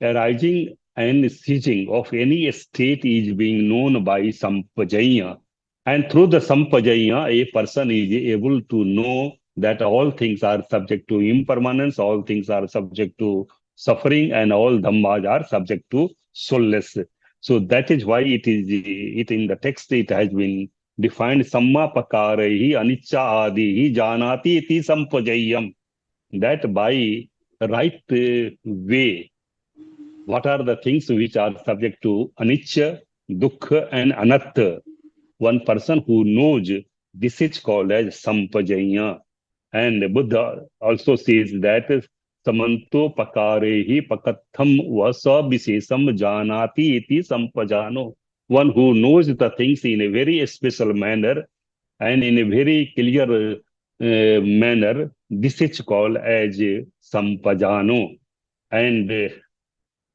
arising and ceasing of any state is being known by sampajanya. And through the sampajanya, a person is able to know that all things are subject to impermanence, all things are subject to suffering, and all dhammas are subject to soulless. So that is why it in the text it has been defined sammapakarehi anicca adihi janati iti sampajayam. That by right way, what are the things which are subject to anicca, dukkha, and anatta? One person who knows, this is called as sampajanya. And Buddha also says that samanto pakarehi pakatham vasa visesam janati iti sampajano. One who knows the things in a very special manner and in a very clear manner, this is called as sampajano. And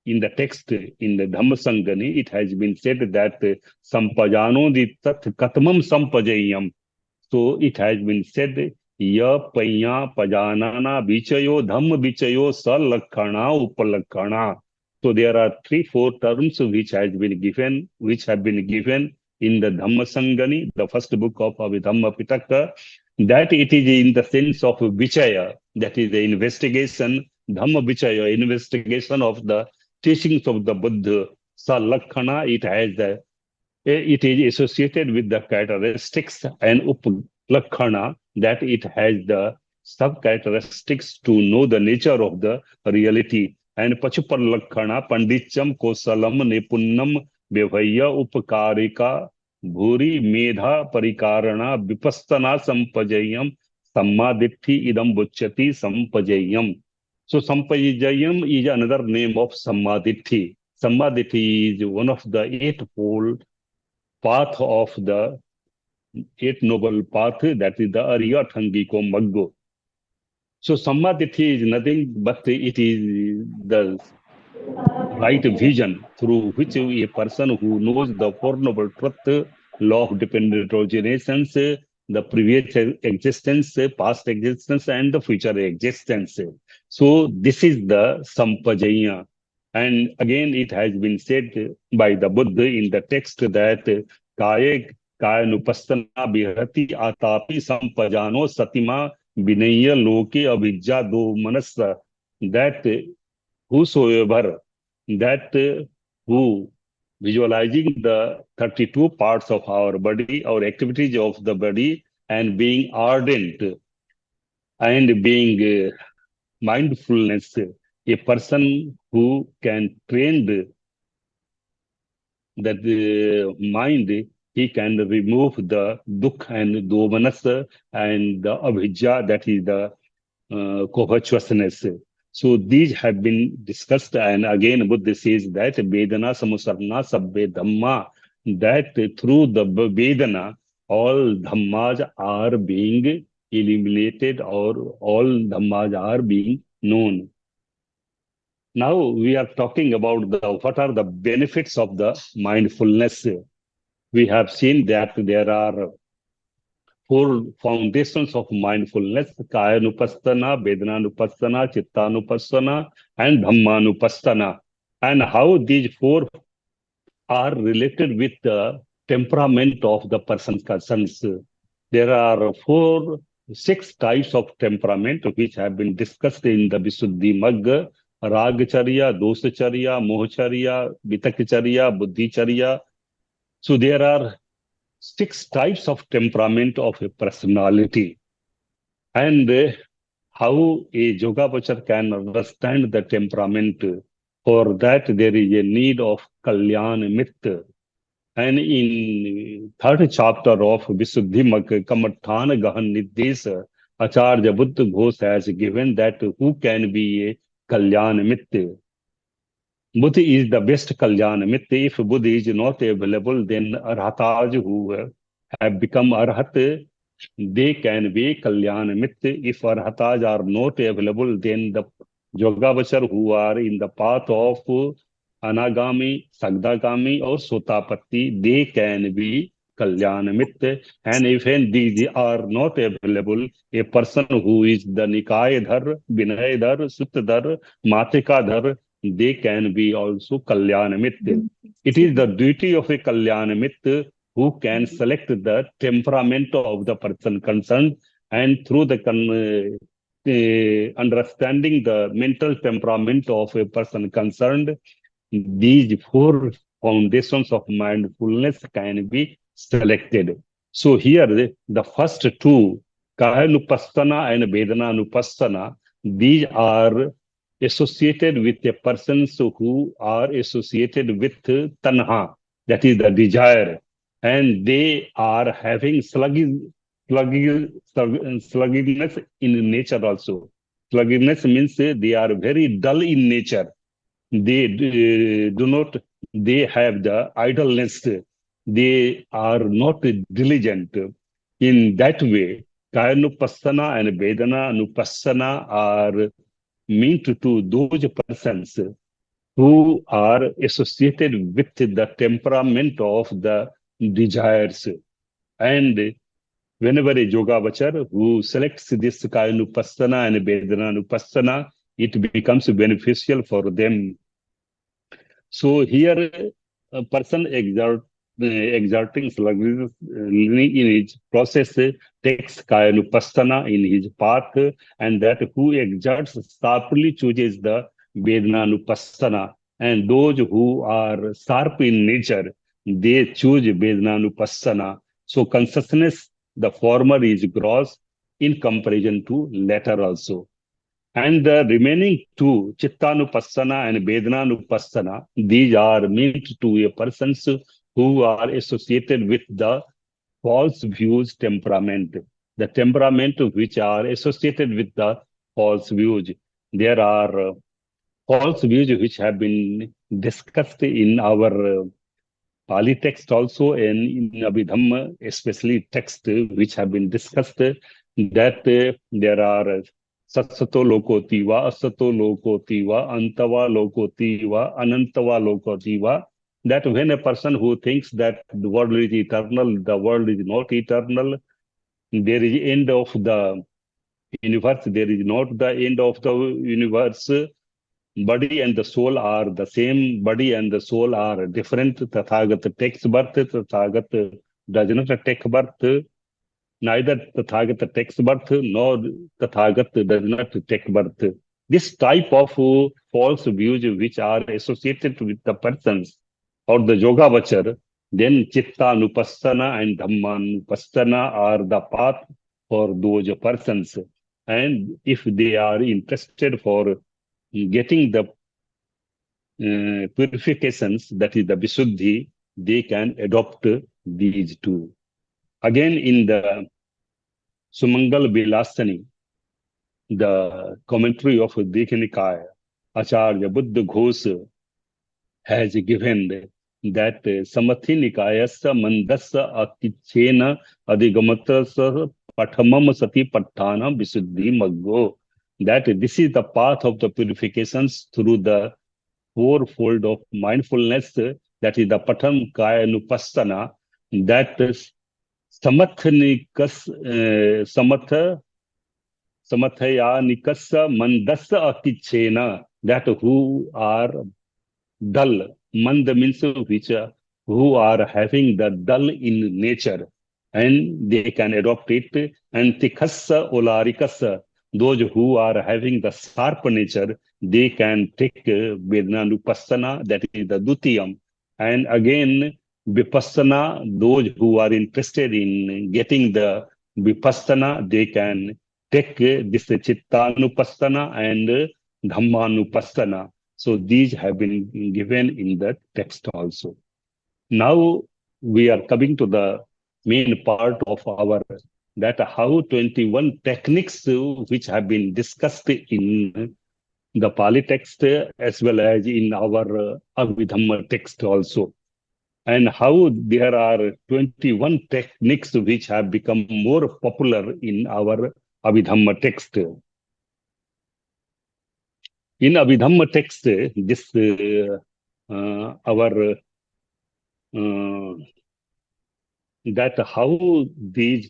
in the text, in the Dhammasangani, it has been said that sampajano di tat katmam sampajayam. So it has been said, ya panya pajanana vichayo dhamma vichayo salakhana upalakhana. So there are 3-4 terms which have been given in the Dhammasangani, the first book of Dhamma Pitaka, that it is in the sense of vichaya, that is the investigation, Dhamma vichaya, investigation of the teachings of the Buddha. Salakhana, it is associated with the characteristics, and upalakhana, that it has the sub-characteristics to know the nature of the reality. And pachupalakhana, pandityam kosalam nipunnam bevaya upakarika bhuri medha parikarana vipassanā sampajayam sammaditthi idam buchyati sampajayam. So sampajayam is another name of sammaditthi. Sammaditthi is one of the eightfold path of the Eight Noble Path, that is the Arya Thangiko Maggo. So Sammaditthi is nothing but it is the right vision through which a person who knows the Four Noble Truth, law of dependent originations, the previous existence, past existence, and the future existence. So this is the Sampajaya. And again, it has been said by the Buddha in the text that kāyanupassanā bihati atapi sampajano satima vinaya loke avidya dhammānupasanā, that whosoever, that who visualizing the 32 parts of our body, our activities of the body, and being ardent and being mindfulness, a person who can train that mind, he can remove the dukkha and dhammānupasanā and the avidya, that is the covetousness. So these have been discussed, and again Buddha says that vedana samusarna sabbe dhamma, that through the vedana all dhammas are being eliminated, or all dhammas are being known. Now we are talking about what are the benefits of the mindfulness. We have seen that there are 4 foundations of mindfulness: kāyanupassanā, vedanānupassanā, cittānupassanā, and dhammānupasanā. And how these 4 are related with the temperament of the person concerned. There are 6 types of temperament which have been discussed in the Visuddhimagga: ragacharya, dosacharya, mohacharya, vitakacharya, buddhicharya. So there are 6 types of temperament of a personality. And how a yogāvacara can understand the temperament, for that there is a need of kalyāna. And in 3rd chapter of Visuddhimagga, Kamatthāna Gahan Nirdesa, Acharya Buddha Ghosh has given that who can be a kalyāna. Buddha is the best kalyāna. If Buddha is not available, then arhatas who have become arhat, they can be kalyāna. If arhatas are not available, then the yogāvacara who are in the path of anagami, sagdagami, or sotapatti, they can be kalyāna. And if these are not available, a person who is the nikāyadhar, vinayadhar, suttadhar, matikadhar, they can be also kalyāna. It is the duty of a kalyāna who can select the temperament of the person concerned, and through the understanding the mental temperament of a person concerned, these 4 foundations of mindfulness can be selected. So here the first 2, kāyanupassanā and vedanānupassanā, these are associated with a persons who are associated with tanha, that is the desire, and they are having sluggish sluggishness in nature also. Sluggishness means they are very dull in nature. They do not, they have the idleness. They are not diligent. In that way, kāyanupassanā and vedanānupassanā are meant to those persons who are associated with the temperament of the desires. And whenever a yogāvacara who selects this kāyanupassanā and vedanānupassanā, it becomes beneficial for them. So here, a person exerting sluggishness in his process takes kāyanupassanā in his path, and that who exerts sharply chooses the vedanānupassanā. And those who are sharp in nature, they choose vedanānupassanā. So consciousness, the former is gross in comparison to latter also. And the remaining two, cittānupassanā and vedanānupassanā, these are meant to a persons who are associated with the false views temperament. The temperament which are associated with the false views. There are false views which have been discussed in our Pali text also, and in Abhidhamma, especially text which have been discussed, that there are satsato lokotiva, asato lokotiva, antava lokotiva, anantava lokotiva. That when a person who thinks that the world is eternal, the world is not eternal, there is end of the universe, there is not the end of the universe. Body and the soul are the same, body and the soul are different. Tathagata takes birth, Tathagata does not take birth. Neither Tathagata takes birth, nor Tathagata does not take birth. This type of false views which are associated with the persons or the yogāvacara, then cittānupassanā and dhammānupasanā are the path for those persons. And if they are interested for getting the purifications, that is the visuddhi, they can adopt these two. Again, in the Sumangal Vilasani, the commentary of Dikhanikaya, Acharya Buddha Ghosa has given that Samathi Nikayasya Mandasya Akichena Adhigamatasa Pathamam satipaṭṭhāna visuddhi maggo. That this is the path of the purifications through the fourfold of mindfulness, that is the patham kāyanupassanā, that samathayānikasya mandasya akichena, that who are dull, mand means which, who are having the dull in nature, and they can adopt it, and tikhasya olarikasya, those who are having the sharp nature, they can take vedanānupassanā, that is the dutiyam. And again, vipassanā, those who are interested in getting the vipassana, they can take this cittānupassanā and dhammānupasanā. So these have been given in the text also. Now we are coming to the main part of our, that how 21 techniques which have been discussed in the Pali text as well as in our Abhidhamma text also, and how there are 21 techniques which have become more popular in our Abhidhamma text. In Abhidhamma text, this that how these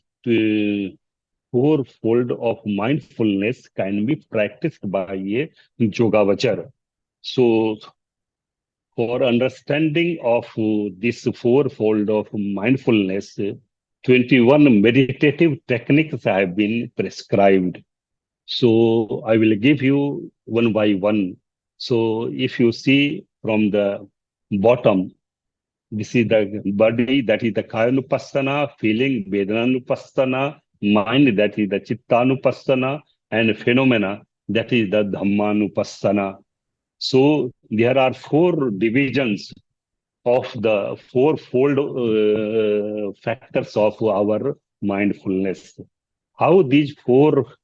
fourfold of mindfulness can be practiced by a yogāvacara. So, for understanding of this fourfold of mindfulness, 21 meditative techniques have been prescribed. So, I will give you one by one. So, if you see from the bottom, this is the body, that is the kāyanupassanā, feeling vedanānupassanā, mind, that is the cittānupassanā, and phenomena, that is the dhammānupasanā. So there are four divisions of the fourfold factors of our mindfulness. How these fourfold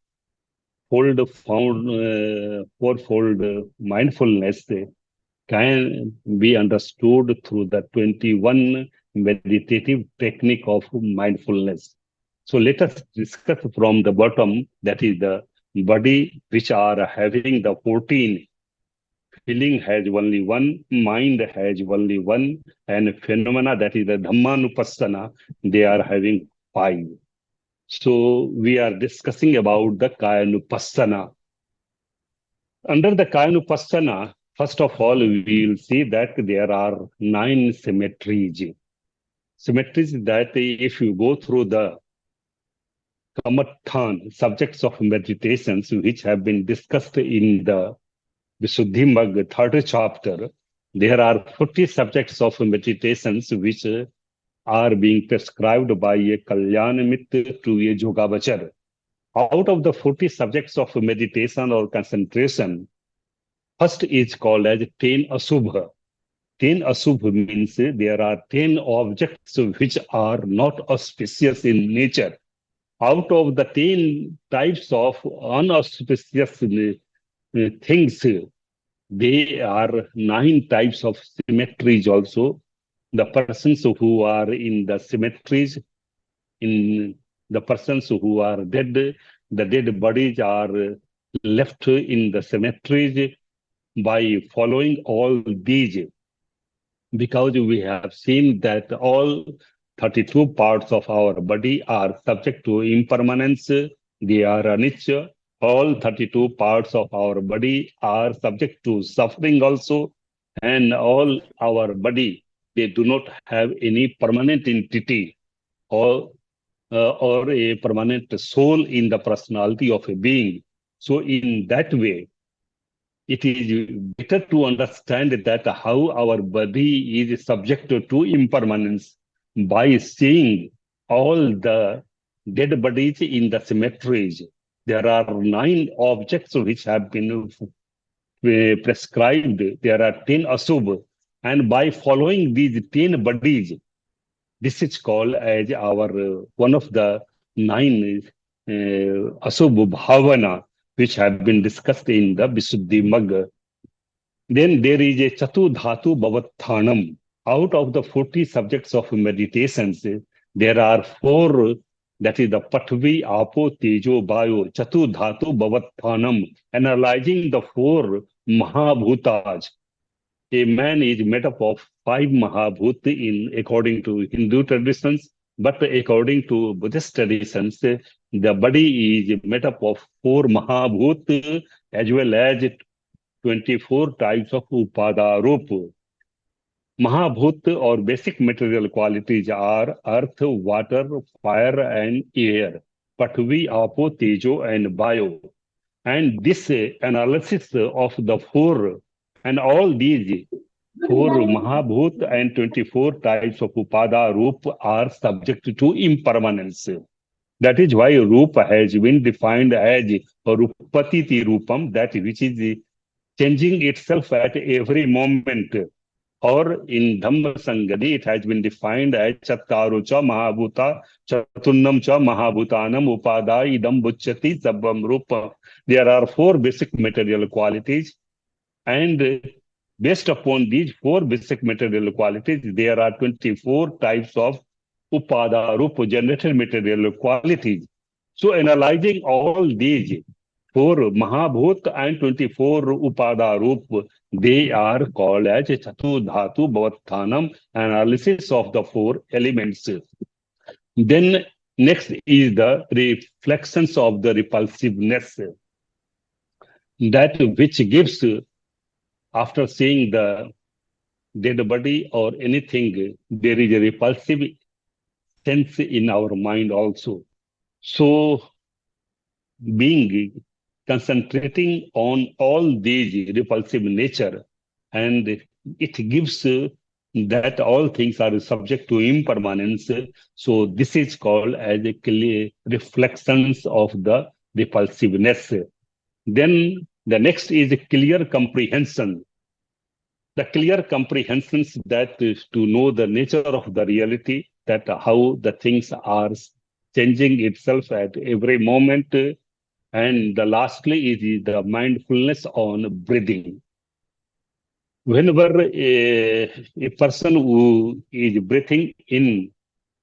mindfulness can be understood through the 21 meditative technique of mindfulness. So let us discuss from the bottom, that is the body, which are having the 14. Feeling has only one, mind has only one, and phenomena, that is the dhammānupasanā, they are having 5. So we are discussing about the kāyanupassanā. Under the kāyanupassanā, first of all, we will see that there are 9 symmetries. Symmetries that if you go through the samatha, subjects of meditations, which have been discussed in the Visuddhimagga 3rd chapter, there are 40 subjects of meditations which are being prescribed by a kalyanamitra to a yogāvacara. Out of the 40 subjects of meditation or concentration, first is called as 10 asubha. 10 asubha means there are 10 objects which are not auspicious in nature. Out of the 10 types of unauspicious things, there are 9 types of symmetries also. The persons who are in the symmetries, in the persons who are dead, the dead bodies are left in the symmetries by following all these. Because we have seen that all 32 parts of our body are subject to impermanence, they are anicca. All 32 parts of our body are subject to suffering also, and all our body, they do not have any permanent entity or a permanent soul in the personality of a being. So in that way, it is better to understand that how our body is subject to impermanence by seeing all the dead bodies in the symmetries. There are 9 objects which have been prescribed. There are 10 asubha, and by following these 10 bodies, this is called as our one of the 9 asubha-bhāvanā, which have been discussed in the Visuddhimagga. Then there is a cittānupassanā. Out of the 40 subjects of meditations, there are 4, that is the pathvi, apo, tejo, vayu, cittānupassanā, analyzing the 4 mahabhutas. A man is made up of 5 mahabhuta according to Hindu traditions, but according to Buddhist traditions, the body is made up of 4 mahabhuta as well as 24 types of upadārupa. Mahabhut or basic material qualities are earth, water, fire, and air, pathvi, apo, tejo, and vayu. And this analysis of the 4 and all these 4 mahabhut and 24 types of upadārupa are subject to impermanence. That is why rupa has been defined as rupatiti rupam, that which is changing itself at every moment. Or in Dhamma-sangadi, it has been defined as chattaru cha mahabhuta, chatunnam cha mahabhutanam upada idam buchyati sabbam rupa. There are 4 basic material qualities, and based upon these 4 basic material qualities, there are 24 types of upadārupa, generated material qualities. So analyzing all these 4 mahabhut and 24 upadārupa, they are called as cittānupassanā, analysis of the 4 elements. Then next is the reflections of the repulsiveness, that which gives, after seeing the dead body or anything, there is a repulsive sense in our mind also. So being concentrating on all these repulsive nature, and it gives that all things are subject to impermanence. So this is called as a clear reflections of the repulsiveness. Then the next is a clear comprehension. The clear comprehensions, that is to know the nature of the reality, that how the things are changing itself at every moment. And the lastly is the mindfulness on breathing. Whenever a person who is breathing in,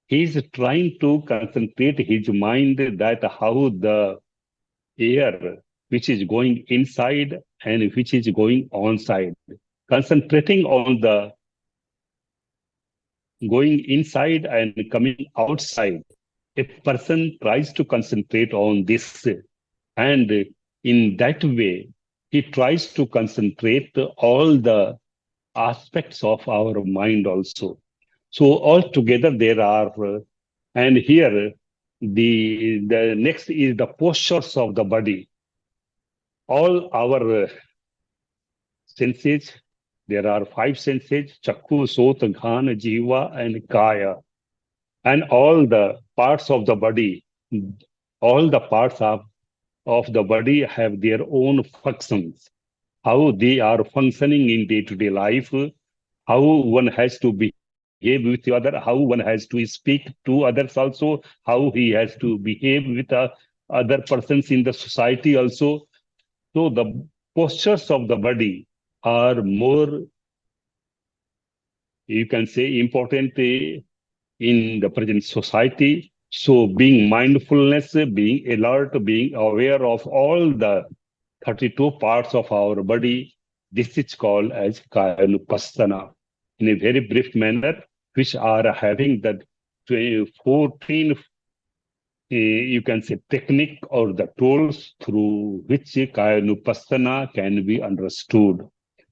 he is trying to concentrate his mind that how the air which is going inside and which is going outside, concentrating on the going inside and coming outside. A person tries to concentrate on this, and in that way, he tries to concentrate all the aspects of our mind also. So altogether there are, and here the next is the postures of the body. All our senses, there are 5 senses: chakku, sota, ghana, jiva, and kaya. And all the parts of the body, all the parts of the body have their own functions, how they are functioning in day-to-day life, how one has to behave with the other, how one has to speak to others also, how he has to behave with other persons in the society also. So the postures of the body are more, you can say, important in the present society. So being mindfulness, being alert, being aware of all the 32 parts of our body, this is called as kāyanupassanā. In a very brief manner, which are having that 14, you can say, technique or the tools through which kāyanupassanā can be understood.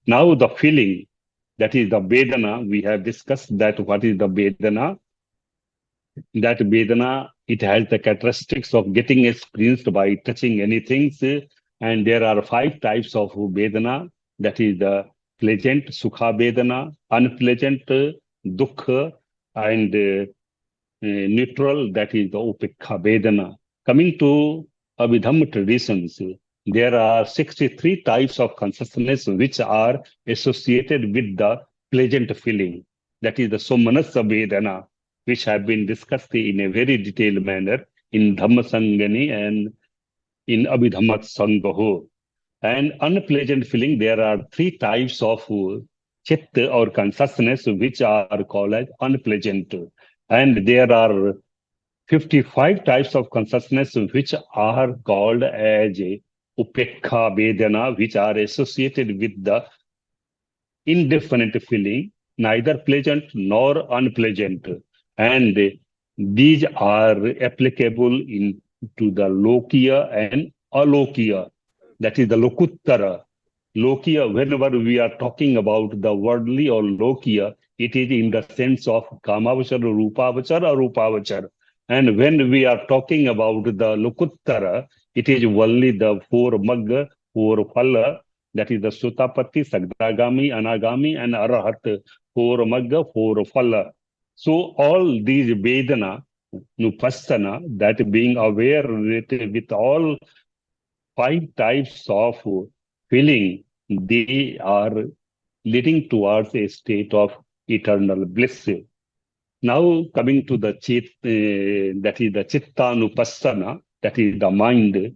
Now the feeling, that is the vedana, we have discussed that what is the vedana. That vedana, it has the characteristics of getting experienced by touching anything. And there are 5 types of vedana. That is the pleasant, sukha vedana, unpleasant, dukkha, and neutral, that is the upekha vedana. Coming to Abhidhamma traditions, there are 63 types of consciousness which are associated with the pleasant feeling. That is the somanasa vedana, which have been discussed in a very detailed manner in Dhamma Sangani and in Abhidhamma Sangaho. And unpleasant feeling, there are 3 types of chitta or consciousness which are called as unpleasant. And there are 55 types of consciousness which are called as upekha vedana, which are associated with the indifferent feeling, neither pleasant nor unpleasant. And these are applicable to the lokiya and alokiya. That is the lokuttara. Lokiya, whenever we are talking about the worldly or lokiya, it is in the sense of kāmavachara, rūpāvachara, arūpāvachara. And when we are talking about the lokuttara, it is only the 4 magga, 4 phala, that is the sutapaṭṭhi, sagdagami, anagami, and arahat, 4 magga, 4 phala. So all these vedana, nupassana, that being aware with all 5 types of feeling, they are leading towards a state of eternal bliss. Now coming to the that is the cittānupassanā, that is the mind.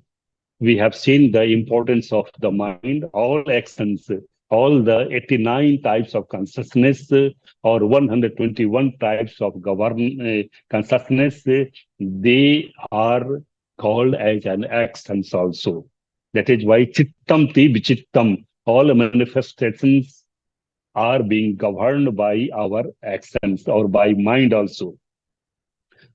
We have seen the importance of the mind, all actions, all the 89 types of consciousness or 121 types of consciousness, they are called as an actions also. That is why chittam ti vichittam, all manifestations are being governed by our actions or by mind also.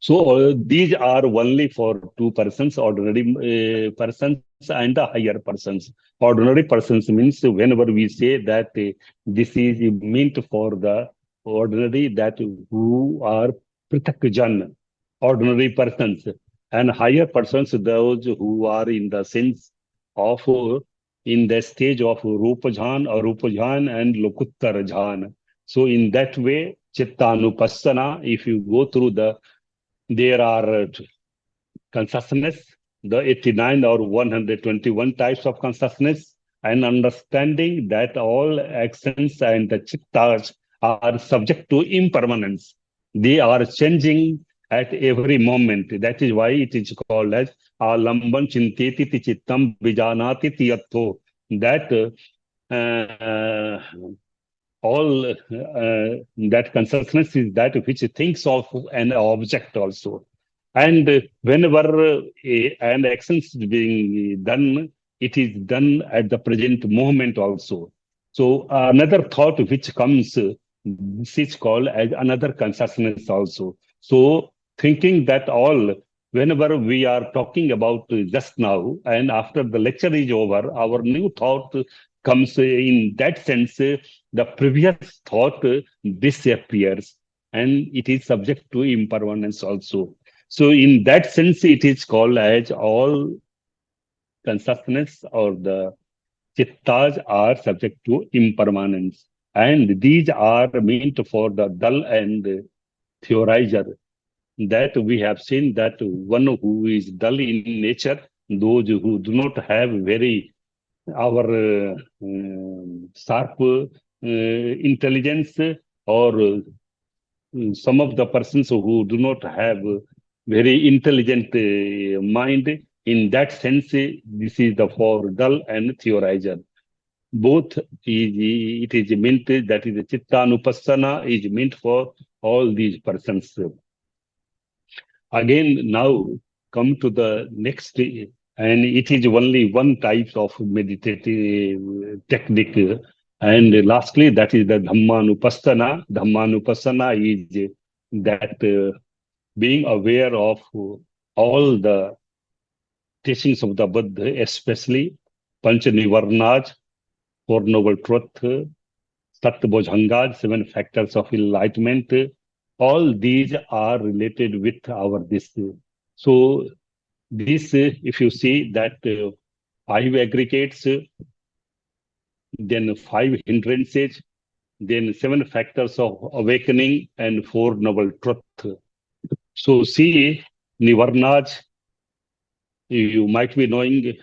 So these are only for 2 persons, ordinary persons and the higher persons. Ordinary persons means whenever we say that this is meant for the ordinary, that who are pratakjan, ordinary persons, and higher persons, those who are in the sense of in the stage of rupajhan, arupajhan, and lokuttarajhan. So in that way, cittānupassanā, if you go through there are consciousness, the 89 or 121 types of consciousness, and understanding that all actions and the chittas are subject to impermanence. They are changing at every moment. That is why it is called as alamban chinteti chittam vijanati tiyatho. That all that consciousness is that which thinks of an object also. And whenever an action is being done, it is done at the present moment also. So another thought which comes, this is called as another consciousness also. So thinking that all, whenever we are talking about just now, and after the lecture is over, our new thought comes in that sense, the previous thought disappears and it is subject to impermanence also. So in that sense, it is called as all consciousness or the chittas are subject to impermanence. And these are meant for the dull and theorizer. That we have seen that one who is dull in nature, those who do not have very our sharp intelligence, or some of the persons who do not have very intelligent mind, in that sense, this is the for dull and theorizer. Both it is meant, that is the cittānupassanā is meant for all these persons. Again, now come to the next, and it is only one type of meditative technique. And lastly, that is the dhammānupasanā. Dhammānupasanā is that being aware of all the teachings of the Buddha, especially Pancha Nivarnas, Four Noble Truths, Sattva-bojjhangas, 7 factors of enlightenment. All these are related with our this. So this, if you see that 5 aggregates, then 5 hindrances, then 7 factors of awakening, and 4 noble truths. So see, Nivarnas, you might be knowing,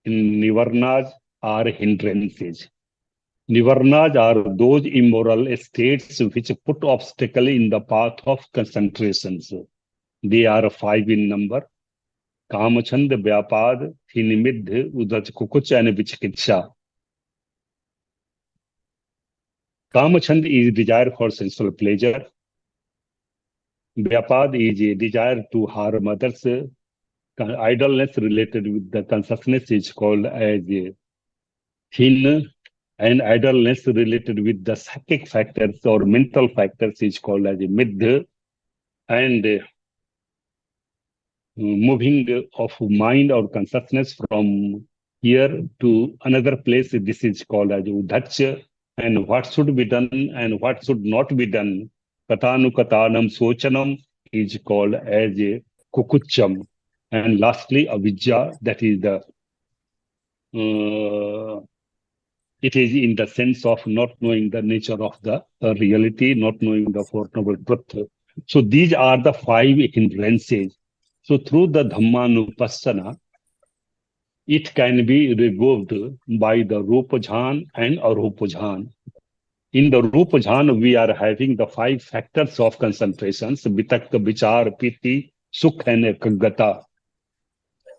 in Nivarnas are hindrances. Nivarnas are those immoral states which put obstacle in the path of concentrations. They are 5 in number: Kāmachand, Vyapad, Thinimidh, Udaj, Kukuch, and Vichikicha. Kāmachand is desire for sensual pleasure. Vyapad is a desire to harm others. Idleness related with the consciousness is called as thin, and idleness related with the psychic factors or mental factors is called as midh. And moving of mind or consciousness from here to another place, this is called as udhach. And what should be done and what should not be done, katanukatânam sochanam, is called as kukucham. And lastly, avidya, that is the it is in the sense of not knowing the nature of the reality, not knowing the Four Noble Truths. So these are the 5 hindrances. So through the dhammānupasanā, it can be removed by the rūpa-jhāna and arūpa-jhāna. In the rūpa-jhāna, we are having the 5 factors of concentrations: vitakka, vichāra, piti, sukha, and ekaggata.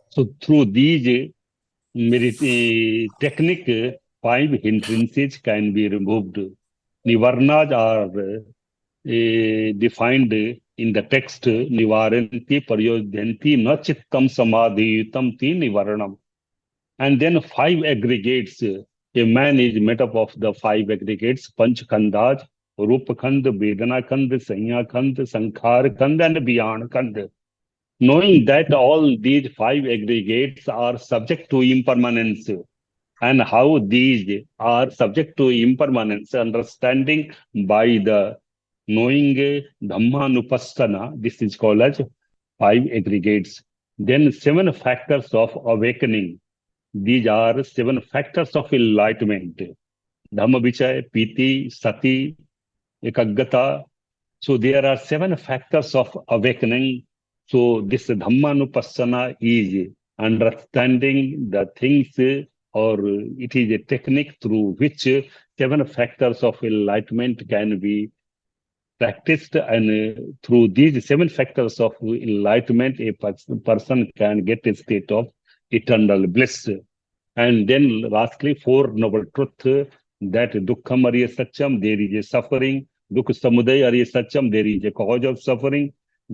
So through these technique, 5 hindrances can be removed. Nivarnas are defined in the text: nivaranti paryodhyanti na chittam samadhitam ti nivaranam. And then 5 aggregates. A man is made up of the 5 aggregates: panchkhandas, rupakhand, vedanakhand, sanyakhand, sankharakhand, and vijnanakhand. Knowing that all these 5 aggregates are subject to impermanence, and how these are subject to impermanence, understanding by the knowing dhammānupasanā, this is called as 5 aggregates. Then 7 factors of awakening. These are 7 factors of enlightenment: dhamma, vichaya, piti, sati, ekaggata. So there are 7 factors of awakening. So this dhammānupasanā is understanding the things, or it is a technique through which 7 factors of enlightenment can be practiced, and through these 7 factors of enlightenment, a person can get a state of eternal bliss. And then lastly, 4 noble truths, that dukkham ariya satyam, there is a suffering; dukh samudaya ariya satyam, there is a cause of suffering;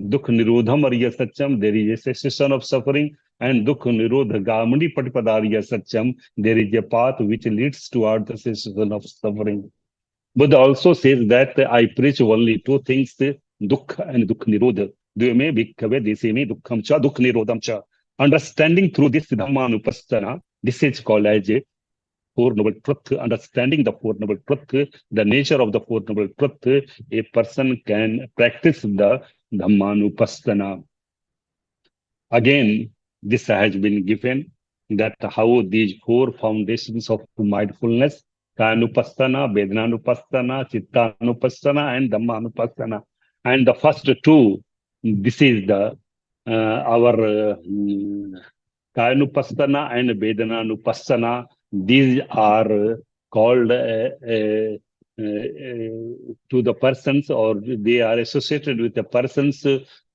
dukh nirodham ariya satyam, there is a cessation of suffering; and dukh nirodha gamani patipada ariya satyam, there is a path which leads toward the cessation of suffering. Buddha also says that I preach only 2 things, dukkha and dukh nirodha. Dvime bhikkhave desime dukkham cha dukh nirodham cha. Understanding through this dhammānupasanā, this is called as a 4 noble truth. Understanding the 4 noble truth, the nature of the 4 noble truth, a person can practice the dhammānupasanā. Again, this has been given, that how these 4 foundations of mindfulness, kāyanupassanā, vedanānupassanā, cittānupassanā, and dhammānupasanā. And the first 2, this is the our kāyanupassanā and vedanānupassanā. These are called to the persons, or they are associated with the persons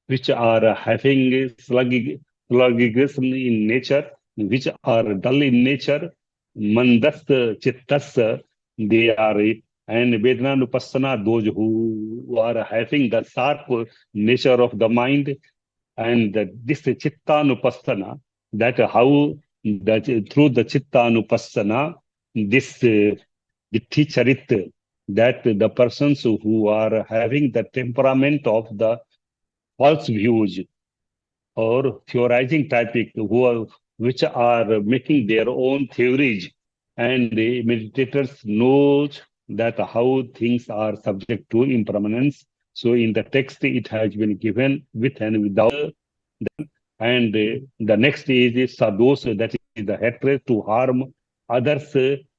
which are having sluggishness in nature, which are dull in nature, mandas chittas, they are, and vedanānupassanā, those who are having the sharp nature of the mind, and this cittānupassanā, that how that through the cittānupassanā, this charit, that the persons who are having the temperament of the false views or theorizing typic, which are making their own theories, and the meditators know that how things are subject to impermanence. So in the text, it has been given with and without them. And the next is sados, that is the hatred to harm others.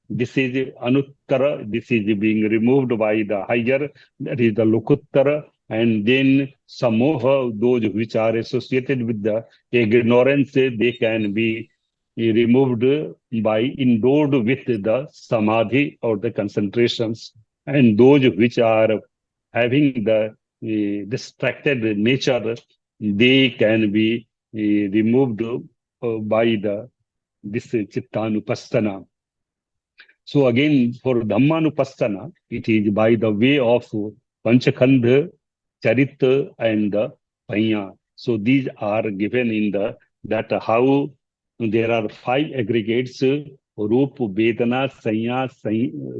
This is anuttara, this is being removed by the higher, that is the lokuttara. And then samoha, those which are associated with the ignorance, they can be removed by endowed with the samadhi or the concentrations. And those which are having the distracted nature, they can be removed by this cittānupassanā. So again, for dhammānupasanā, it is by the way of panchakhandha, charit, and panya. So these are given in that how there are 5 aggregates: rup, vedana, sanya,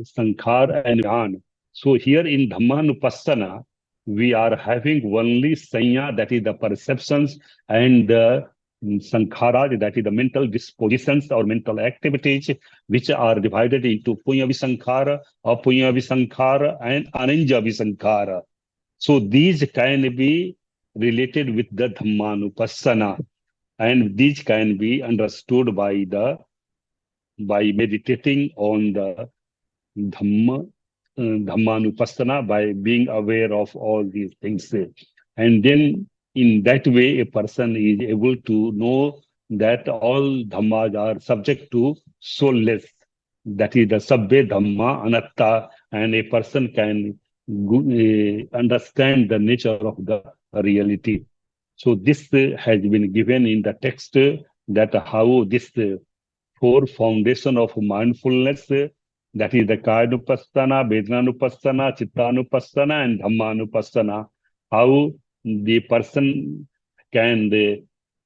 sankhara, and jnana. So here in dhammānupasanā, we are having only sanya, that is the perceptions, and sankhara, that is the mental dispositions or mental activities, which are divided into punya visankhara, apunya visankhara, and ananja visankhara. So these can be related with the dhammānupasanā, and these can be understood by meditating on the dhammānupasanā, by being aware of all these things. And then in that way, a person is able to know that all dhammas are subject to soulless. That is the sabbe dhamma anatta, and a person can understand the nature of the reality. So this has been given in the text, that how this 4 foundation of mindfulness, that is the kāyanupassanā, vedanānupassanā, cittānupassanā, and dhammānupasanā, how the person can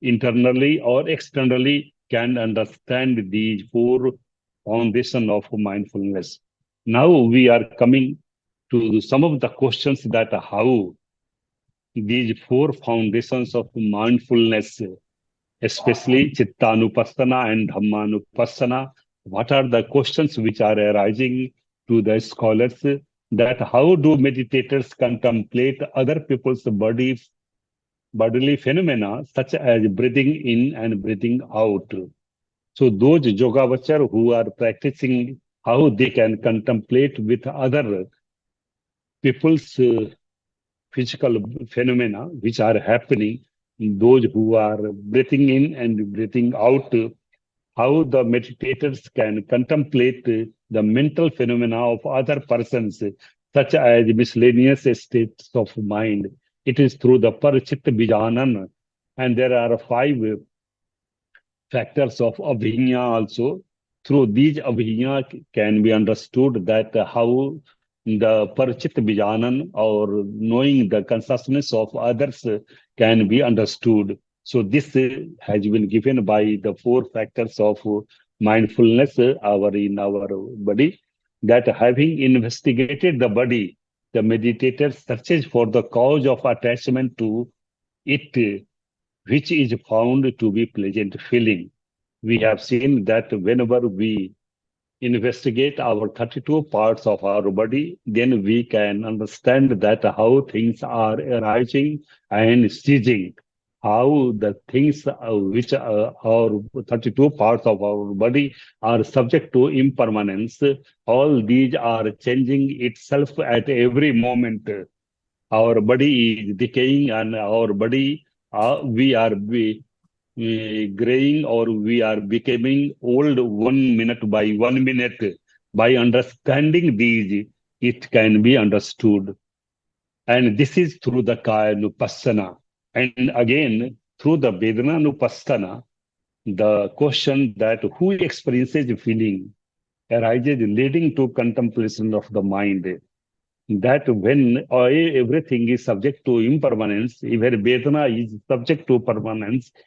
internally or externally can understand these 4 foundation of mindfulness. Now we are coming to some of the questions, that how these 4 foundations of mindfulness, especially cittānupassanā and dhammānupasanā, what are the questions which are arising to the scholars, that how do meditators contemplate other people's bodily phenomena, such as breathing in and breathing out. So those yogāvacara who are practicing, how they can contemplate with other people's physical phenomena which are happening, those who are breathing in and breathing out, how the meditators can contemplate the mental phenomena of other persons such as miscellaneous states of mind. It is through the parichitta-bhāvanā, and there are 5 factors of abhinya also. Through these abhinya can be understood that how the parichitta-bhāvanā, or knowing the consciousness of others, can be understood. So this has been given by the 4 factors of mindfulness in our body, that having investigated the body, the meditator searches for the cause of attachment to it, which is found to be pleasant feeling. We have seen that whenever we investigate our 32 parts of our body, then we can understand that how things are arising and ceasing, how the things which are 32 parts of our body are subject to impermanence. All these are changing itself at every moment. Our body is decaying, and our body, we are graying, or we are becoming old 1 minute by 1 minute. By understanding these, it can be understood. And this is through the kāyanupassanā. And again, through the vedanānupassanā, the question that who experiences feeling arises, leading to contemplation of the mind. That when everything is subject to impermanence, even Vedana is subject to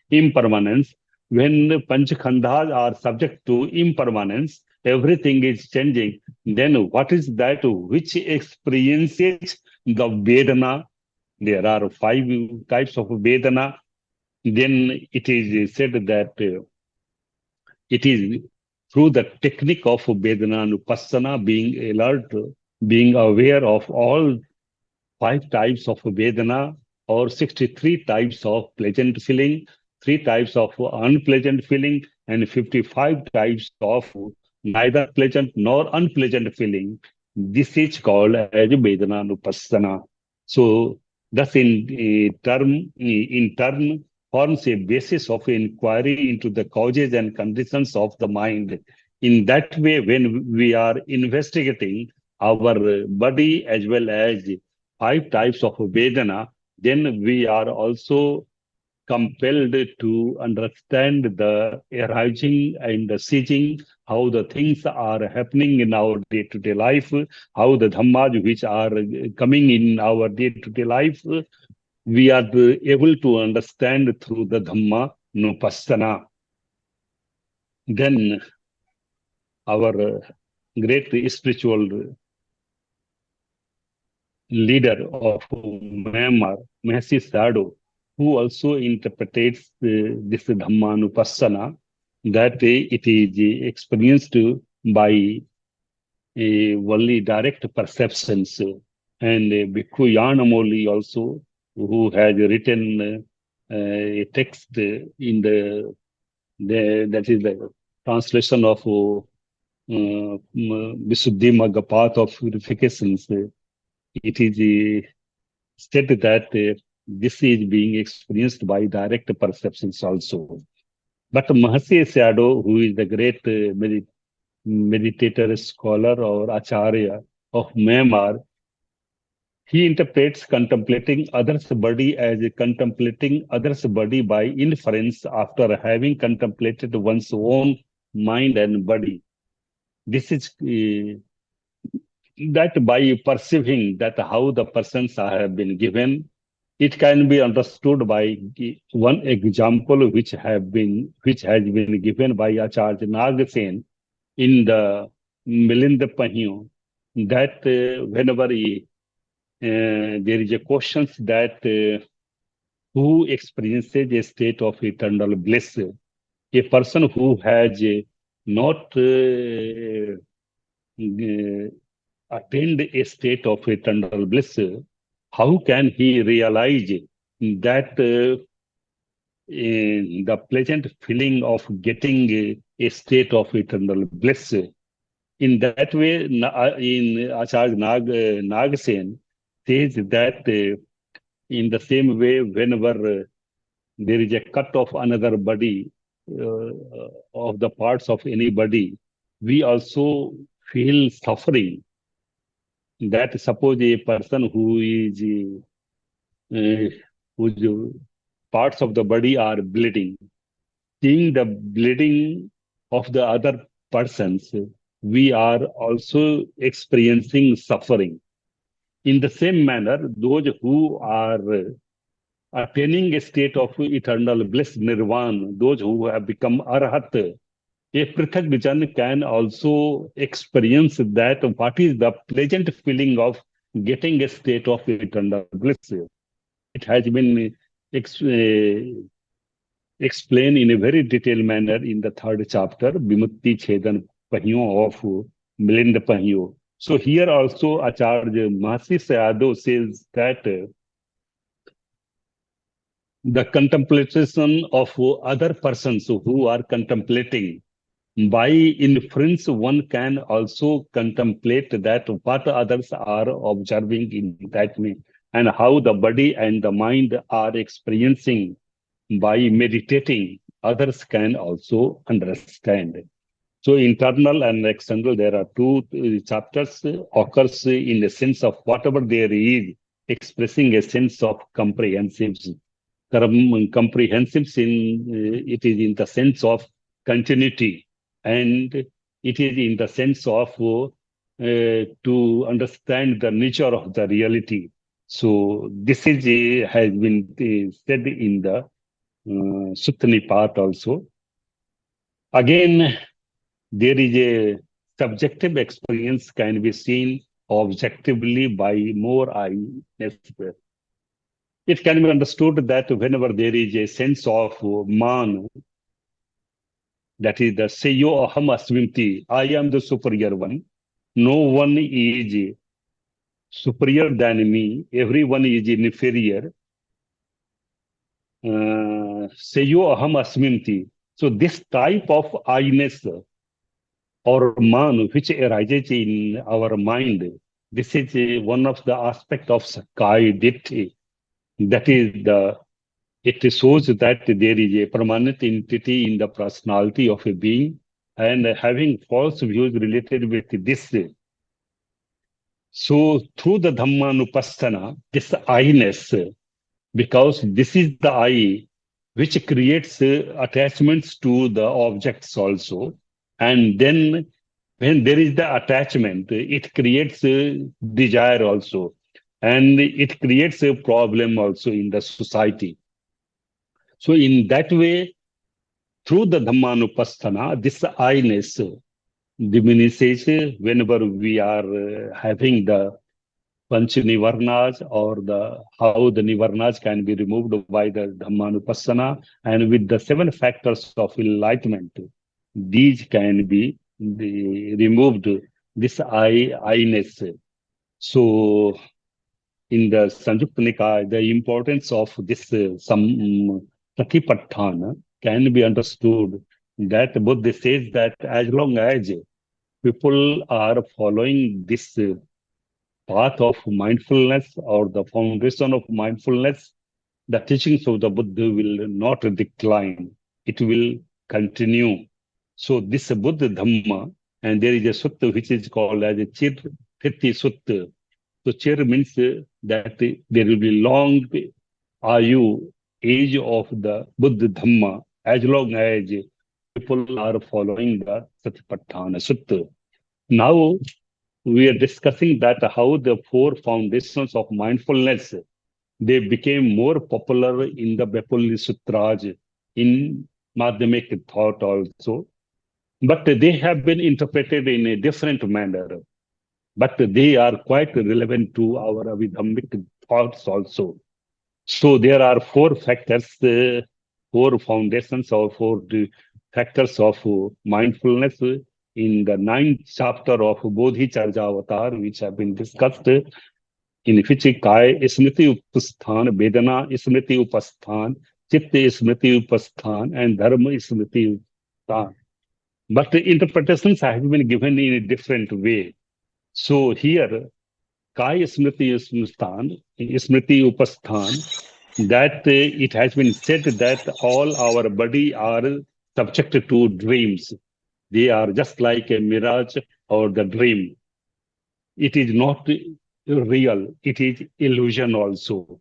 impermanence, when Panchakhandhas are subject to impermanence, everything is changing. Then what is that which experiences the Vedana? There are 5 types of Vedana. Then it is said that it is through the technique of vedanānupasanā, being alert, being aware of all 5 types of Vedana, or 63 types of pleasant feeling, 3 types of unpleasant feeling, and 55 types of neither pleasant nor unpleasant feeling. This is called as vedanānupasanā. So thus in turn forms a basis of inquiry into the causes and conditions of the mind. In that way, when we are investigating our body as well as 5 types of Vedana, then we are also compelled to understand the arising and the ceasing, how the things are happening in our day-to-day life, how the dhammas which are coming in our day-to-day life, we are able to understand through the dhammānupasanā. Then our great spiritual leader of Myanmar, Mahasi Sayadaw, who also interprets this dhammānupasanā, that it is experienced by only direct perceptions. And Bhikkhu Yanamoli also, who has written a text in that is the translation of Visuddhimagga, path of purifications. It is said that this is being experienced by direct perceptions also. But Mahasi Sayadaw, who is the great meditator, scholar, or acharya of Myanmar, he interprets contemplating others' body as contemplating others' body by inference after having contemplated one's own mind and body. This is that by perceiving that how the persons have been given, it can be understood by one example which has been given by Acharya Nagasen in the Milinda Pahyo, that whenever there is a question that who experiences a state of eternal bliss, a person who has not attained a state of eternal bliss, how can he realize that the pleasant feeling of getting a state of eternal bliss? In that way, in Acharya Nagasen says that in the same way, whenever there is a cut of another body, of the parts of any body, we also feel suffering. that suppose a person who is whose parts of the body are bleeding, seeing the bleeding of the other persons, we are also experiencing suffering. In the same manner, those who are attaining a state of eternal bliss, nirvana, those who have become arhat, a prithak can also experience that what is the pleasant feeling of getting a state of eternal bliss. It has been explained in a very detailed manner in the third chapter, Vimukti Chedan Pahiyon of Milind Pahiyo. So here also Acharya Mahasi Sayadaw says that the contemplation of other persons who are contemplating, by inference, one can also contemplate that what others are observing in that way, and how the body and the mind are experiencing. By meditating, others can also understand. So internal and external, there are two chapters occurs in the sense of whatever there is, expressing a sense of comprehensive. Comprehensive it is in the sense of continuity, and it is in the sense of to understand the nature of the reality. So this is has been said in the Suttani part also. Again, there is a subjective experience can be seen objectively by more eyes. It can be understood that whenever there is a sense of man, that is the Seyo Aham Asmimti, I am the superior one. No one is superior than me. Everyone is inferior. Seyo Aham Asmimti. So this type of I-ness or man which arises in our mind, this is one of the aspects of Sakai Ditti. That is it shows that there is a permanent entity in the personality of a being, and having false views related with this. So through the dhammānupasanā, this I-ness, because this is the I which creates attachments to the objects also, and then when there is the attachment, it creates desire also, and it creates a problem also in the society. So in that way, through the dhammānupasanā, this I-ness diminishes whenever we are having the panch nivarnas, or how the nivarnas can be removed by the dhammānupasanā, and with the 7 factors of enlightenment, these can be removed, this I-ness. So in the Sanjukta Nikaya, the importance of this satipaṭṭhāna can be understood, that Buddha says that as long as people are following this path of mindfulness, or the foundation of mindfulness, the teachings of the Buddha will not decline. It will continue. So this Buddha Dhamma, and there is a sutta which is called as a Chir Thiti Sutta. So Chir means that there will be long age of the Buddha Dhamma, as long as people are following the Satipaṭṭhāna Sutta. Now we are discussing that how the 4 foundations of mindfulness, they became more popular in the Bepulli Sutras, in Madhyamik thought also. But they have been interpreted in a different manner. But they are quite relevant to our Abhidhammic thoughts also. So there are 4 factors, 4 foundations, or 4 factors of mindfulness in the 9th chapter of Bodhicharya Avatar, which have been discussed, in which Kaya Smriti Upasthan, Vedana Smriti Upasthan, Chitta Smriti Upasthan, and Dharma Smriti Upasthan. But the interpretations have been given in a different way. So here, Kaya Smriti Upasthan, that it has been said that all our body are subject to dreams. They are just like a mirage or the dream. it is not real, it is illusion also.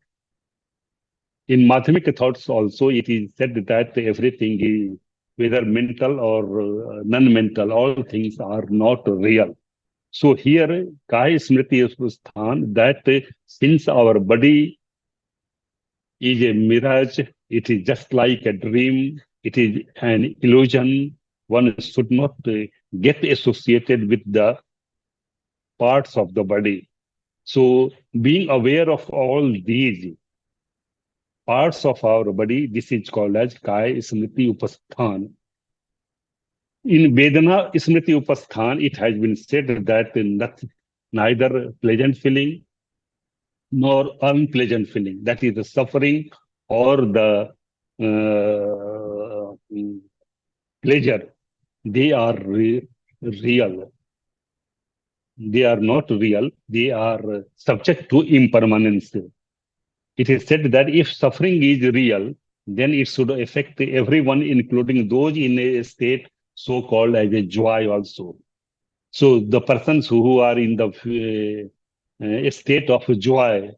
In mathematical thoughts also, it is said that everything is whether mental or non-mental, all things are not real. So here, Kaya Smriti Upasthan, that since our body is a mirage, it is just like a dream, it is an illusion, one should not get associated with the parts of the body. So being aware of all these parts of our body, this is called as Kaya Smriti Upasthan. In Vedana Smriti Upasthan, it has been said that neither pleasant feeling nor unpleasant feeling, that is the suffering or the pleasure, they are real. They are not real, they are subject to impermanence. It is said that if suffering is real, then it should affect everyone, including those in a state so-called as a joy also. So the persons who are in the state of joy,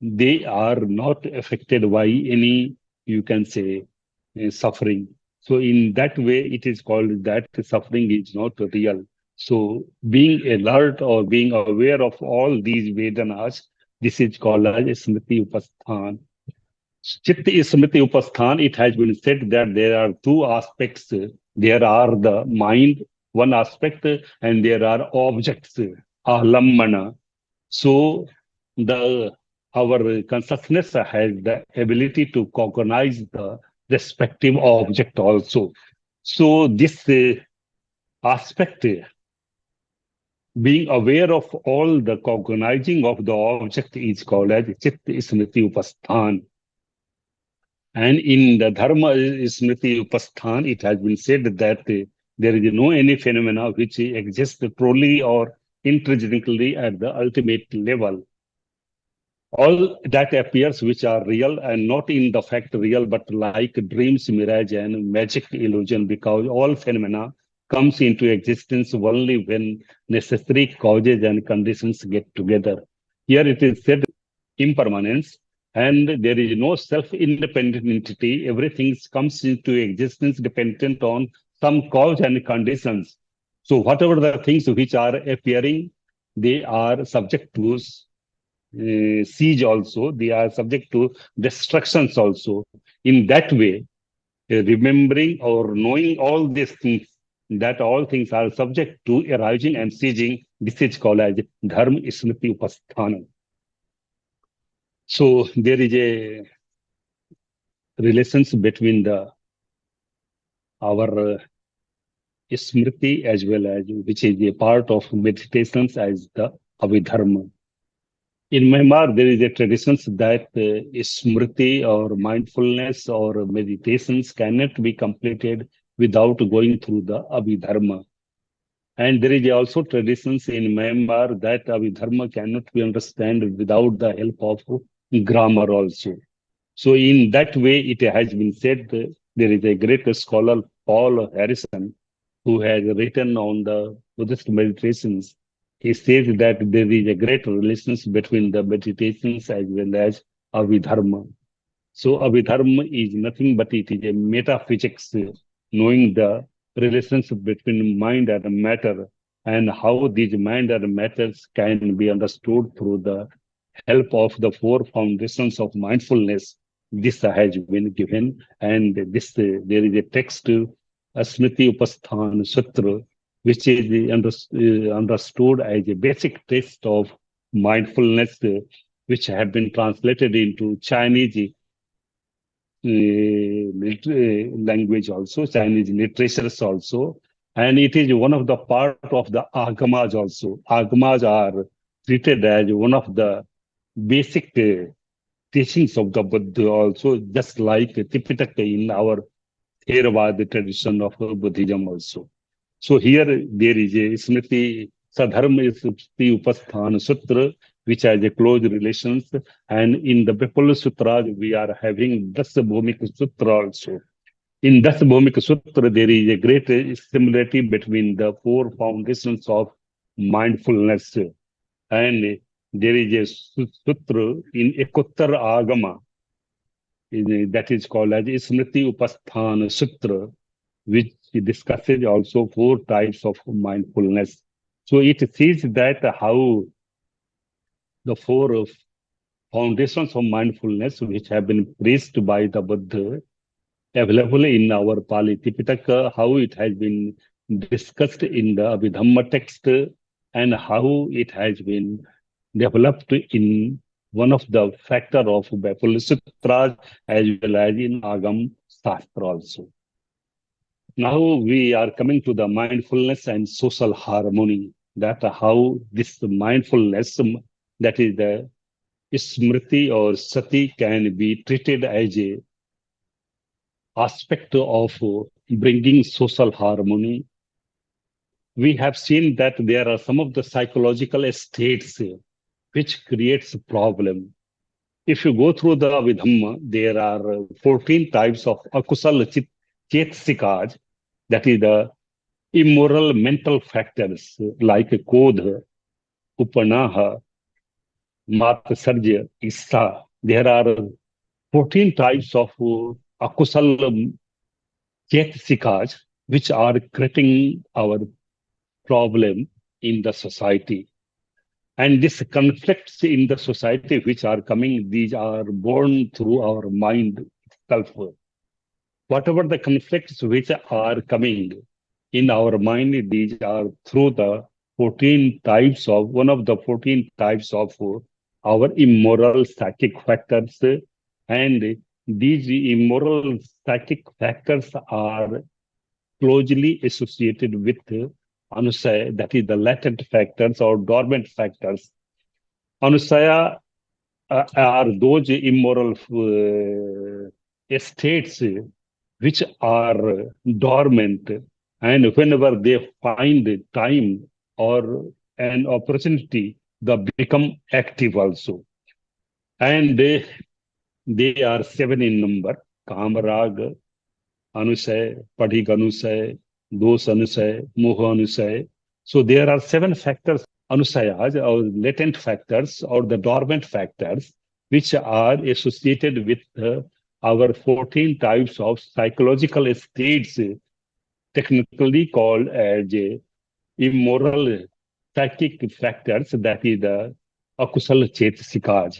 they are not affected by any, you can say, suffering. So in that way, it is called that suffering is not real. So being alert or being aware of all these Vedanas, this is called as Smriti Upasthan. Chitta Smriti Upasthan, it has been said that there are two aspects. There are the mind, one aspect, and there are objects, alamana. So our consciousness has the ability to cognize the respective object also. So this aspect, being aware of all the cognizing of the object is called as Chitta Smriti Upasthan. And in the Dharma Smriti Upasthan, it has been said that there is no any phenomena which exists truly or intrinsically at the ultimate level. All that appears which are real and not in the fact real, but like dreams, mirage, and magic illusion, because all phenomena comes into existence only when necessary causes and conditions get together. Here it is said impermanence, and there is no self-independent entity. Everything comes into existence dependent on some cause and conditions. So whatever the things which are appearing, they are subject to siege also, they are subject to destructions also. In that way, remembering or knowing all these things, that all things are subject to arising and ceasing, this is called as Dharma Smriti Upasthana. So there is a relations between our Smriti as well as, which is a part of meditations as the Abhidharma. In Myanmar, there is a tradition that smriti or mindfulness or meditations cannot be completed without going through the Abhidharma. And there is also traditions in Myanmar that Abhidharma cannot be understood without the help of grammar also. So in that way, it has been said, there is a great scholar, Paul Harrison, who has written on the Buddhist meditations. He says that there is a great relationship between the meditations as well as Abhidharma. So Abhidharma is nothing but it is a metaphysics, knowing the relationship between mind and matter and how these mind and matters can be understood through the help of the four foundations of mindfulness. This has been given, and this there is a text, Smriti Upasthan Sutra, which is understood as a basic text of mindfulness, which have been translated into Chinese language also, Chinese literatures also, and it is one of the part of the agamas also. Agamas are treated as one of the basic teachings of the Buddha also, just like Tipitaka in our Theravada tradition of Buddhism also. So here there is a Smriti Sadharma Smriti Upasthana Sutra, which has a close relations. And in the Vipula Sutra, we are having Dasa Bhumika Sutra also. In Dasa Bhumika Sutra, there is a great similarity between the four foundations of mindfulness. And there is a sutra in Ekottar Agama that is called as Smriti Upasthana Sutra, which discusses also 4 types of mindfulness. So it says that how the 4 foundations of mindfulness, which have been praised by the Buddha, available in our Pali Tipitaka, how it has been discussed in the Abhidhamma text, and how it has been developed in one of the factor of Vaipulya Sutras as well as in Agam Shastra also. Now we are coming to the mindfulness and social harmony, that how this mindfulness, that is the Smriti or Sati, can be treated as a aspect of bringing social harmony. We have seen that there are some of the psychological states which creates a problem. If you go through the Vidhamma, there are 14 types of akusala chetasikas, that is the immoral mental factors like kodha, upanaha, matsarja, issa. There are 14 types of akusala chetasikas which are creating our problem in the society. And these conflicts in the society which are coming, these are born through our mind itself. Whatever the conflicts which are coming in our mind, these are through the 14 types of, one of the 14 types of our immoral psychic factors. And these immoral psychic factors are closely associated with anusaya, that is the latent factors or dormant factors. Anusaya are those immoral states which are dormant, and whenever they find time or an opportunity, they become active also. And they are 7 in number: Kamarag, Anusay, Padhik Anusay, Dos Anusay, Moha Anusay. So there are 7 factors, Anusayas, or latent factors, or the dormant factors, which are associated with our 14 types of psychological states, technically called as immoral psychic factors, that is the akusala chetasikas.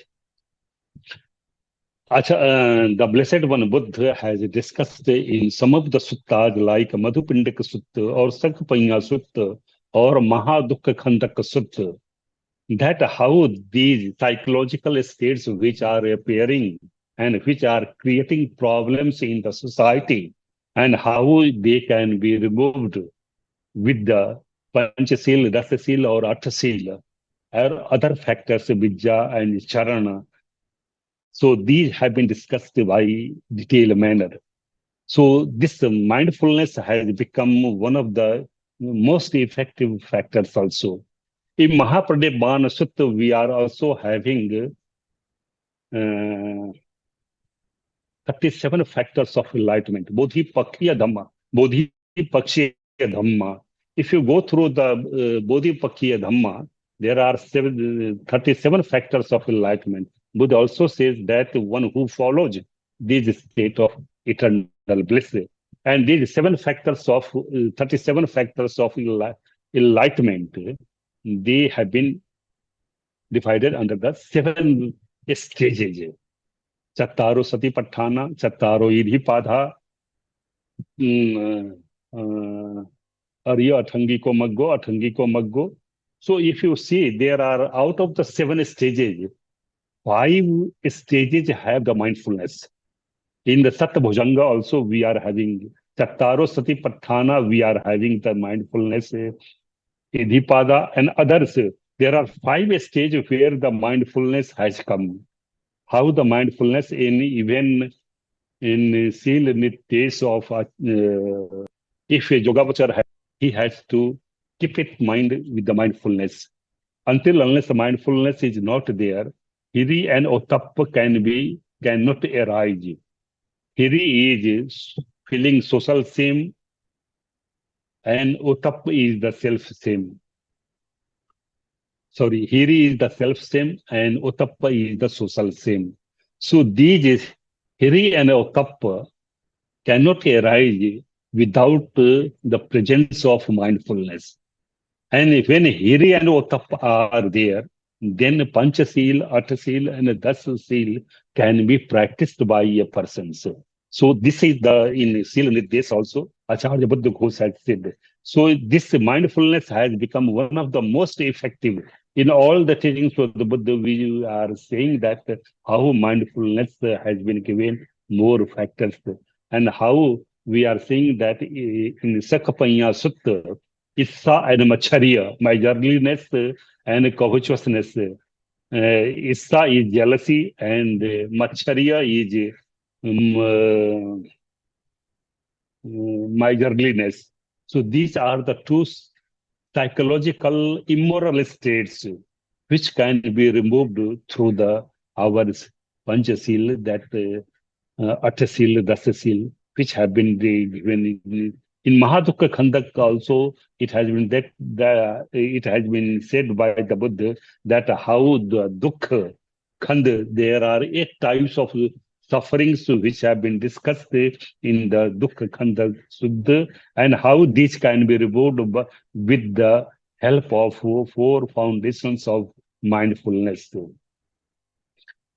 The Blessed One Buddha has discussed in some of the suttas like Madhupindaka Sutta or Sakapanya Sutta or Mahadukha Khandaka Sutta, that how these psychological states which are appearing and which are creating problems in the society, and how they can be removed with the Panchasil, Rasasil or Attasil or other factors, Vidya and Charana. So these have been discussed by detailed manner. So this mindfulness has become one of the most effective factors also. In Mahapradebana Sutta, we are also having 37 factors of enlightenment. Bodhipakshiya Dhamma. Bodhipakshiya Dhamma. If you go through the Bodhipakshiya Dhamma, there are 37 factors of enlightenment. Buddha also says that one who follows this state of eternal bliss, and these 7 factors of 37 factors of enlightenment, they have been divided under the 7 stages. Chattaro satipaṭṭhāna, chattaro idhipada, arya athangiko maggo. So if you see, there are out of the 7 stages, 5 stages have the mindfulness. In the Satbhujanga also we are having Chattaro Satipaṭṭhāna, we are having the mindfulness, Idhipada and others. There are 5 stages where the mindfulness has come. How the mindfulness even in Sila Nityesh of if a yogāvacara he has to keep it mind with the mindfulness. Until unless the mindfulness is not there, Hiri and Otappa cannot arise. Hiri is feeling social same, and Otappa is the self same. Hiri is the self-same and Ottappa is the social same. So these Hiri and Ottappa cannot arise without the presence of mindfulness. And when Hiri and Ottappa are there, then Panchasil, Attasil, and Dasasil can be practiced by a person. So this is in Sila Nirdesh also, Acharya Buddha Ghosh has said. So this mindfulness has become one of the most effective. In all the teachings of the Buddha, we are saying that how mindfulness has been given more factors, and how we are saying that in Sakapanya Sutta, Issa and Macharya, miserliness and covetousness. Issa is jealousy and Macharya is miserliness. So these are the two psychological immoral states which can be removed through our Panchasil, that Attasil, Dasasil, which have been given in Mahadukha Khandak also. It has been it has been said by the Buddha that how the Dukkha Khand, there are 8 types of sufferings which have been discussed in the Dukkha Khanda Suddha, and how these can be removed with the help of 4 foundations of mindfulness.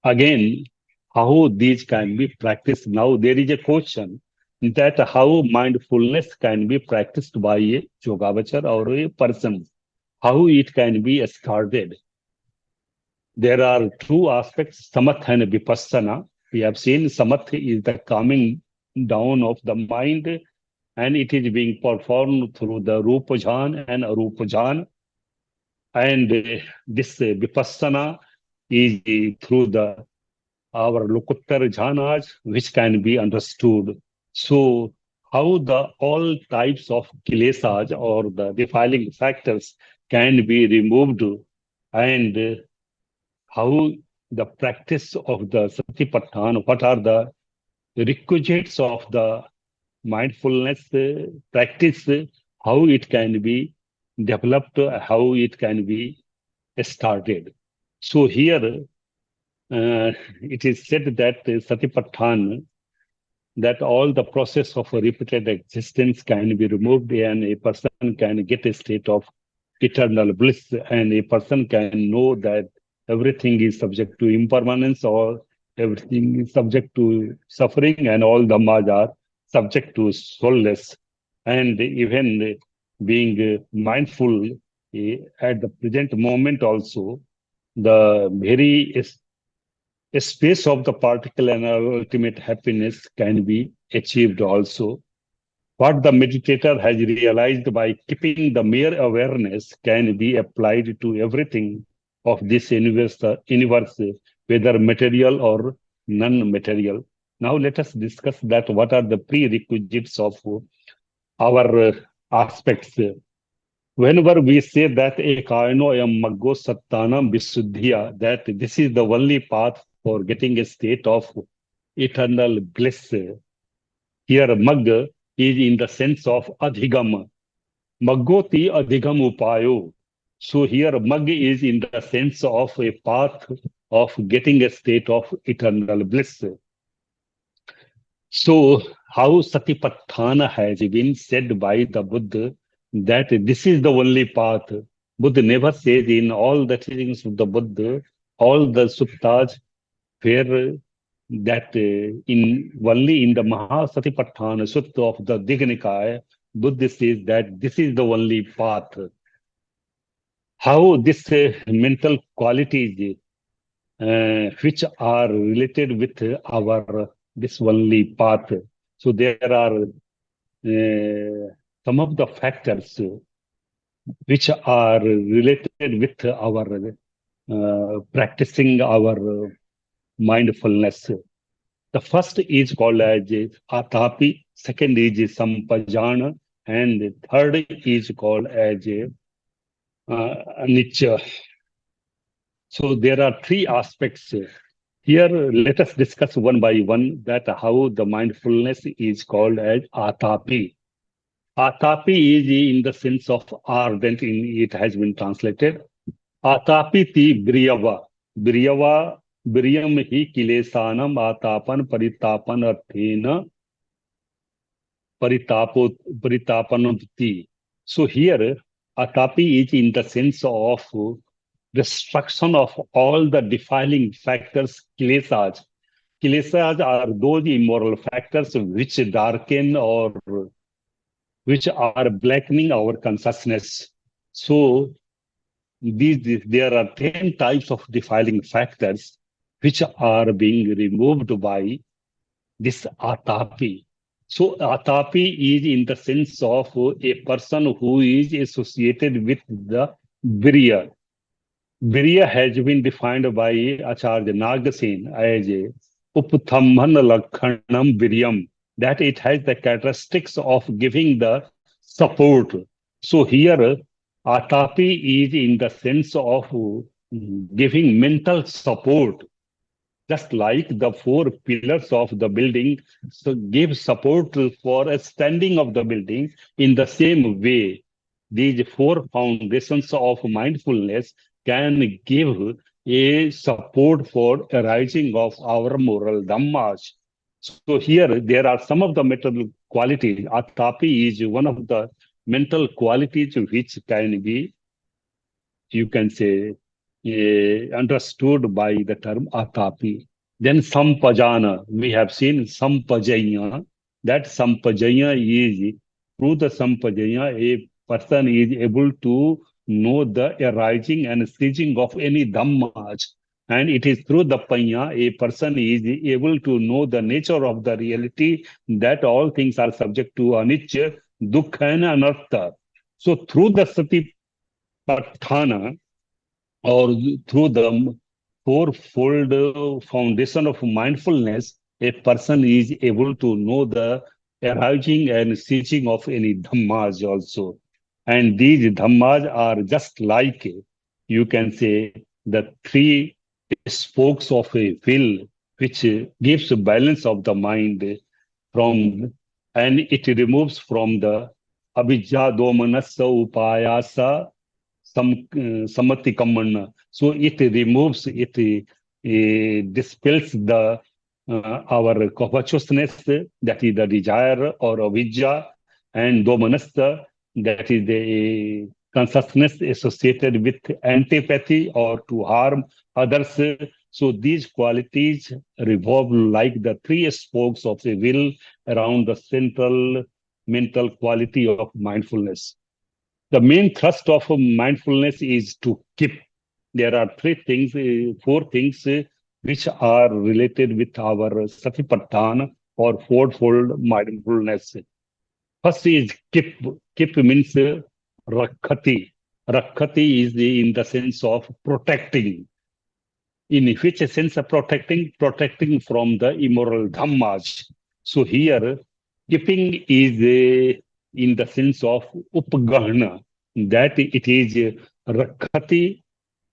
Again, how these can be practiced. Now there is a question that how mindfulness can be practiced by a yogāvacara or a person, how it can be started. There are 2 aspects, samatha and vipassanā. We have seen samatha is the calming down of the mind, and it is being performed through the rupa jhana and arupa jhana. And this vipassanā is through our lokuttar jhanas, which can be understood. So how all types of kilesas or the defiling factors can be removed, and how the practice of the satipaṭṭhāna, what are the requisites of the mindfulness practice, how it can be developed, how it can be started. So here it is said that satipaṭṭhāna, that all the process of a repeated existence can be removed, and a person can get a state of eternal bliss, and a person can know that everything is subject to impermanence, or everything is subject to suffering, and all dhammas are subject to soulless. And even being mindful at the present moment also, the very space of the particle and ultimate happiness can be achieved also. What the meditator has realized by keeping the mere awareness can be applied to everything of this universe, whether material or non-material. Now let us discuss that what are the prerequisites of our aspects. Whenever we say that ekayano ayam maggo sattanam visuddhiya, that this is the only path for getting a state of eternal bliss. Here mag is in the sense of adhigam. Maggoti adhigam upayo. So here mag is in the sense of a path of getting a state of eternal bliss. So how satipaṭṭhāna has been said by the Buddha, that this is the only path. Buddha never says in all the teachings of the Buddha, all the suttas, where that in only in the Mahasatipaṭṭhāna Sutta of the Digha, Buddha says that this is the only path. How this mental qualities which are related with our this only path. So there are some of the factors which are related with our practicing our mindfulness. The first is called as atapi, second is sampajana, and the third is called as anicca. So there are 3 aspects. Here, let us discuss one by one that how the mindfulness is called as atapi. Atapi is in the sense of ardent, it has been translated. Atapiti briyava. Briyava, briyam hi kilesanam atapan paritapan arthena paritapanati. So here, atapi is in the sense of destruction of all the defiling factors, kilesas. Kilesas are those immoral factors which darken or which are blackening our consciousness. So there are 10 types of defiling factors which are being removed by this atapi. So atapi is in the sense of a person who is associated with the virya. Virya has been defined by Acharya Nagasen as a upthamman lakhanam viryam, that it has the characteristics of giving the support. So here, atapi is in the sense of giving mental support, just like the four pillars of the building give support for a standing of the building. In the same way, these four foundations of mindfulness can give a support for arising of our moral dhammas. So here there are some of the mental qualities. Atapi is one of the mental qualities which can be, you can say, understood by the term atapi. Then sampajana, we have seen sampajanya. That sampajanya is, through the sampajanya, a person is able to know the arising and ceasing of any dhammas. And it is through the panya, a person is able to know the nature of the reality, that all things are subject to anicca, dukkha and anartha. So through the satipaṭṭhāna, or through the fourfold foundation of mindfulness, a person is able to know the arising and ceasing of any dhammas also. And these dhammas are just like, you can say, the three spokes of a wheel, which gives balance of the mind from, and it removes from the avijja domanassa upayasa samatha. So it removes, it dispels the our covetousness, that is the desire or avidya, and domanassa, that is the consciousness associated with antipathy or to harm others. So these qualities revolve like the three spokes of a wheel around the central mental quality of mindfulness. The main thrust of mindfulness is to keep. There are four things which are related with our satipaṭṭhāna or fourfold mindfulness. First is keep. Keep means rakhati. Rakhati is in the sense of protecting. In which sense of protecting? Protecting from the immoral dhammas. So here, keeping is in the sense of upgahana, that it is rakhati,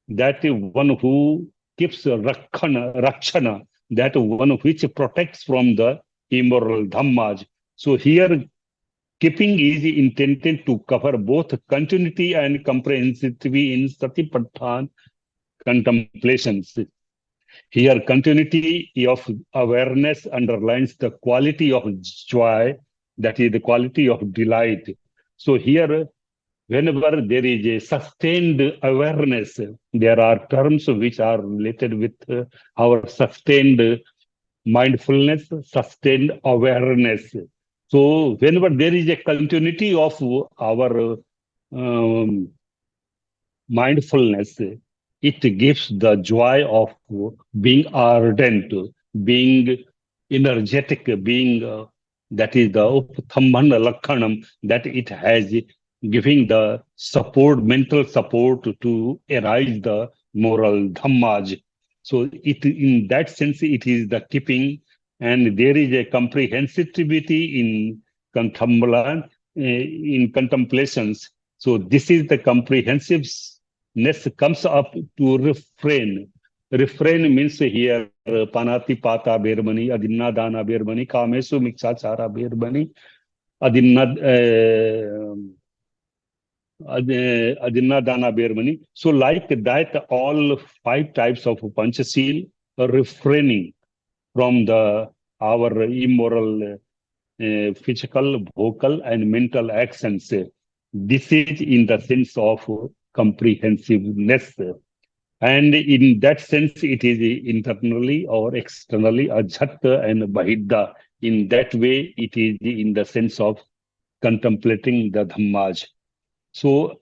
that one who keeps rakshana, that one which protects from the immoral dhammas. So here, keeping is intended to cover both continuity and comprehensivity in satipaṭṭhāna contemplations. Here, continuity of awareness underlines the quality of joy, that is the quality of delight. So here, whenever there is a sustained awareness, there are terms which are related with our sustained mindfulness, sustained awareness. So whenever there is a continuity of our mindfulness, it gives the joy of being ardent, being energetic, being that is the upthamman lakhanam, that it has giving the support, mental support to arise the moral dhammas. So it, in that sense, it is the keeping, and there is a comprehensivity in contemplations. So this is the comprehensiveness comes up to refrain. Refrain means here panati pata berbani, adinna dana berbani, kamesu mikshachara berbani, adinna Adinna Dana Bermani. So like that, all 5 types of Panchasheel are refraining from our immoral physical, vocal, and mental actions. This is in the sense of comprehensiveness. And in that sense, it is internally or externally, ajhat and bahidda. In that way, it is in the sense of contemplating the Dhammaj. So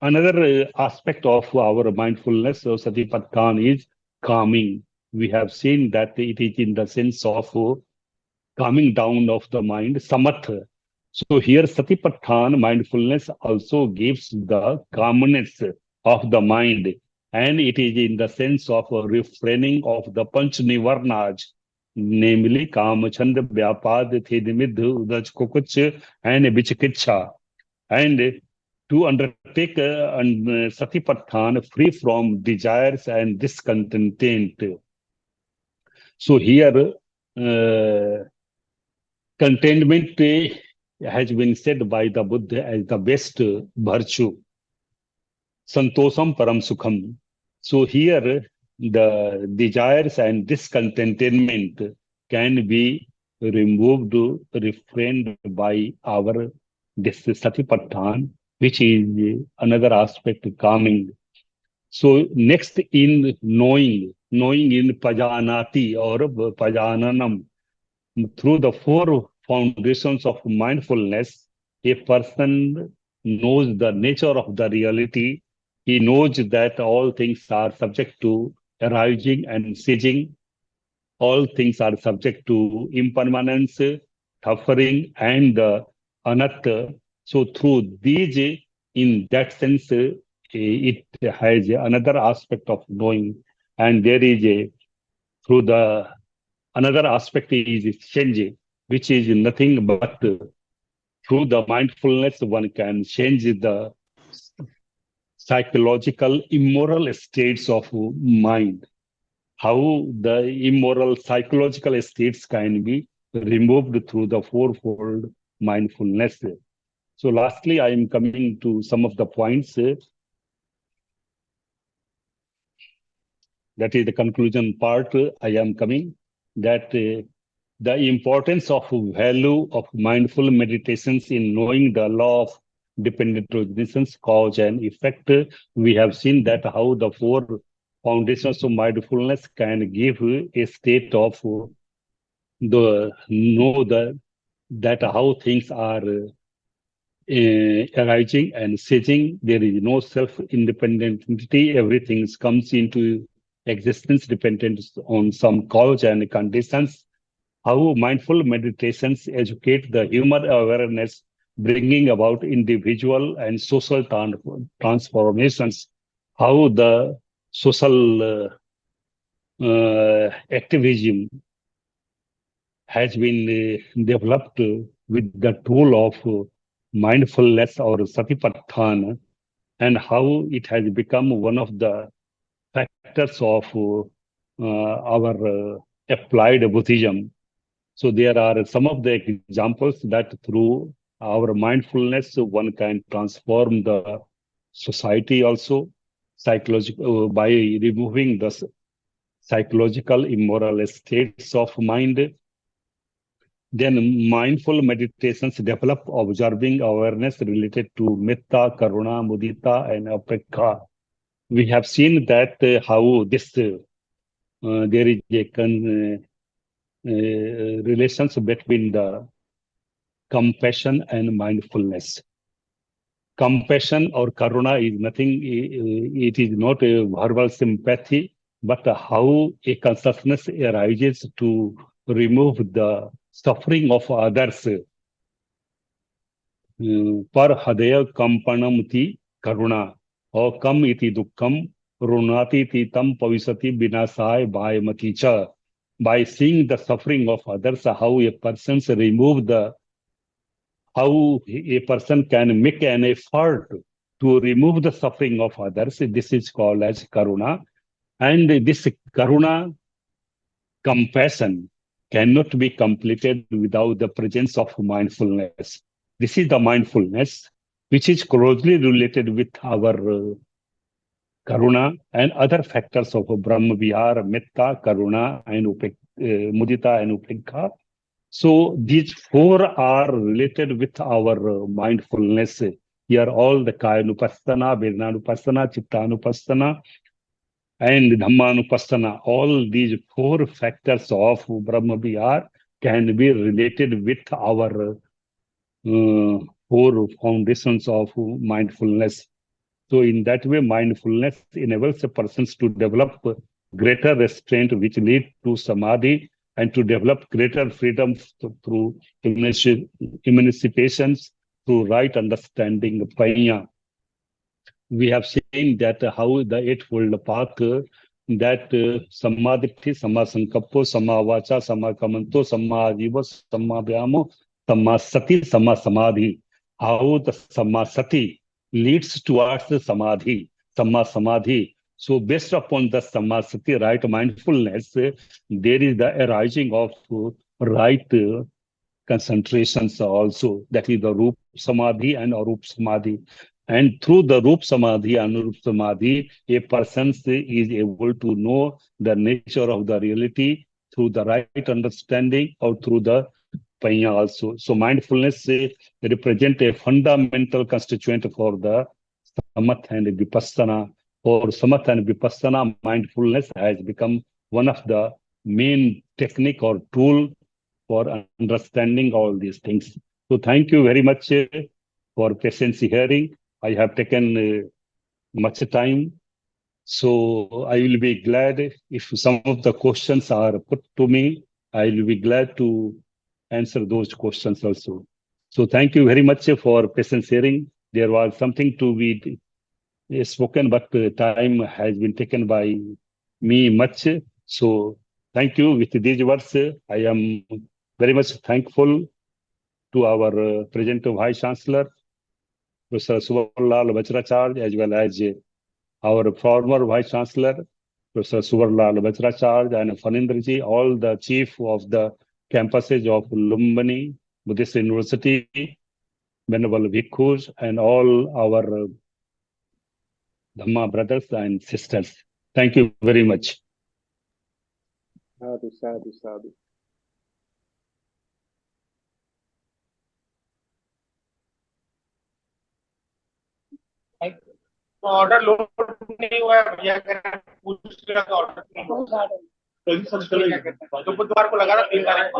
another aspect of our mindfulness, so satipaṭṭhāna, is calming. We have seen that it is in the sense of calming down of the mind, samatha. So here satipaṭṭhāna, mindfulness, also gives the calmness of the mind. And it is in the sense of refraining of the panch nivarnas, namely kama, chanda, vyapad, thedimidh, udaj, kukuch, and vichikitcha. And to undertake satipaṭṭhāna free from desires and discontent. So here, contentment has been said by the Buddha as the best virtue. Santosam param sukham. So here, the desires and discontentment can be removed, refrained by our this satipaṭṭhāna, which is another aspect of calming. So next in knowing in pajanati or pajananam, through the 4 foundations of mindfulness, a person knows the nature of the reality. He knows that all things are subject to arising and ceasing. All things are subject to impermanence, suffering, and anatta. So through these, in that sense, it has another aspect of knowing. And there is through the another aspect is change, which is nothing but through the mindfulness, one can change the psychological, immoral states of mind. How the immoral psychological states can be removed through the 4-fold mindfulness. So lastly, I am coming to some of the points. That is the conclusion part. I am coming that the importance of value of mindful meditations in knowing the law of dependent resistance, cause and effect. We have seen that how the 4 foundations of mindfulness can give a state of that how things are arising and ceasing. There is no self-independent entity. Everything comes into existence dependent on some cause and conditions. How mindful meditations educate the human awareness, bringing about individual and social transformations. How the social activism has been developed with the tool of mindfulness or satipaṭṭhāna, and how it has become one of the factors of our applied Buddhism. So there are some of the examples that through our mindfulness, one can transform the society also, psychological, by removing the psychological immoral states of mind. Then mindful meditations develop observing awareness related to metta, karuna, mudita, and apekha. We have seen that how this there is a relations between the compassion and mindfulness. Compassion or karuna is nothing, it is not a verbal sympathy, but how a consciousness arises to remove the suffering of others. Par hadaya kampanamti karuna, or kam iti dukkam, runati ti tam pavisati binasai bhayamati cha. By seeing the suffering of others, how a person how a person can make an effort to remove the suffering of others. This is called as karuna. And this karuna, compassion, cannot be completed without the presence of mindfulness. This is the mindfulness. which is closely related with our karuna and other factors of Brahma Vihara, Metta, Karuna, and Mudita and Upekha. So these four are related with our mindfulness. Here all the kāyanupassanā, vedanānupassanā, cittānupassanā, and dhammānupasanā, all these four factors of Brahma Vihara can be related with our four foundations of mindfulness. So in that way, mindfulness enables a person to develop greater restraint, which lead to samadhi, and to develop greater freedom through emancipations, through right understanding, panya. We have seen that how the eightfold path, that sammaditthi, sammasankappo, sammavaca, sammakammanto, sammajiva, sammavyamo, sammasati, sammasamadhi. How the sammasati leads towards the samadhi, sammasamadhi. So based upon the sammasati, right mindfulness, there is the arising of right concentrations also. That is the Rup Samadhi and Arup Samadhi. And through the Rup Samadhi and Arup Samadhi, a person is able to know the nature of the reality through the right understanding or through the panya also. So mindfulness represents a fundamental constituent for the samatha and vipassana. For samatha and vipassana, mindfulness has become one of the main technique or tool for understanding all these things. So thank you very much for patience hearing. I have taken much time. So I will be glad if some of the questions are put to me. I will be glad to answer those questions also. So thank you very much for patience hearing. There was something to be spoken, but time has been taken by me much. So thank you. With these words, I am very much thankful to our present Vice Chancellor, Professor Suvarlal Vajracharya, as well as our former Vice Chancellor, Professor Suvarlal Vajracharya, and Phanindraji, all the chief of the campuses of Lumbini Buddhist University, Venerable Bhikkhus, and all our Dhamma brothers and sisters. Thank you very much. Sadhu, sadhu, sadhu. Order load नहीं हुआ है भैया, पूछ रहा था order तो बुधवार को लगा रहा 3 तारीख।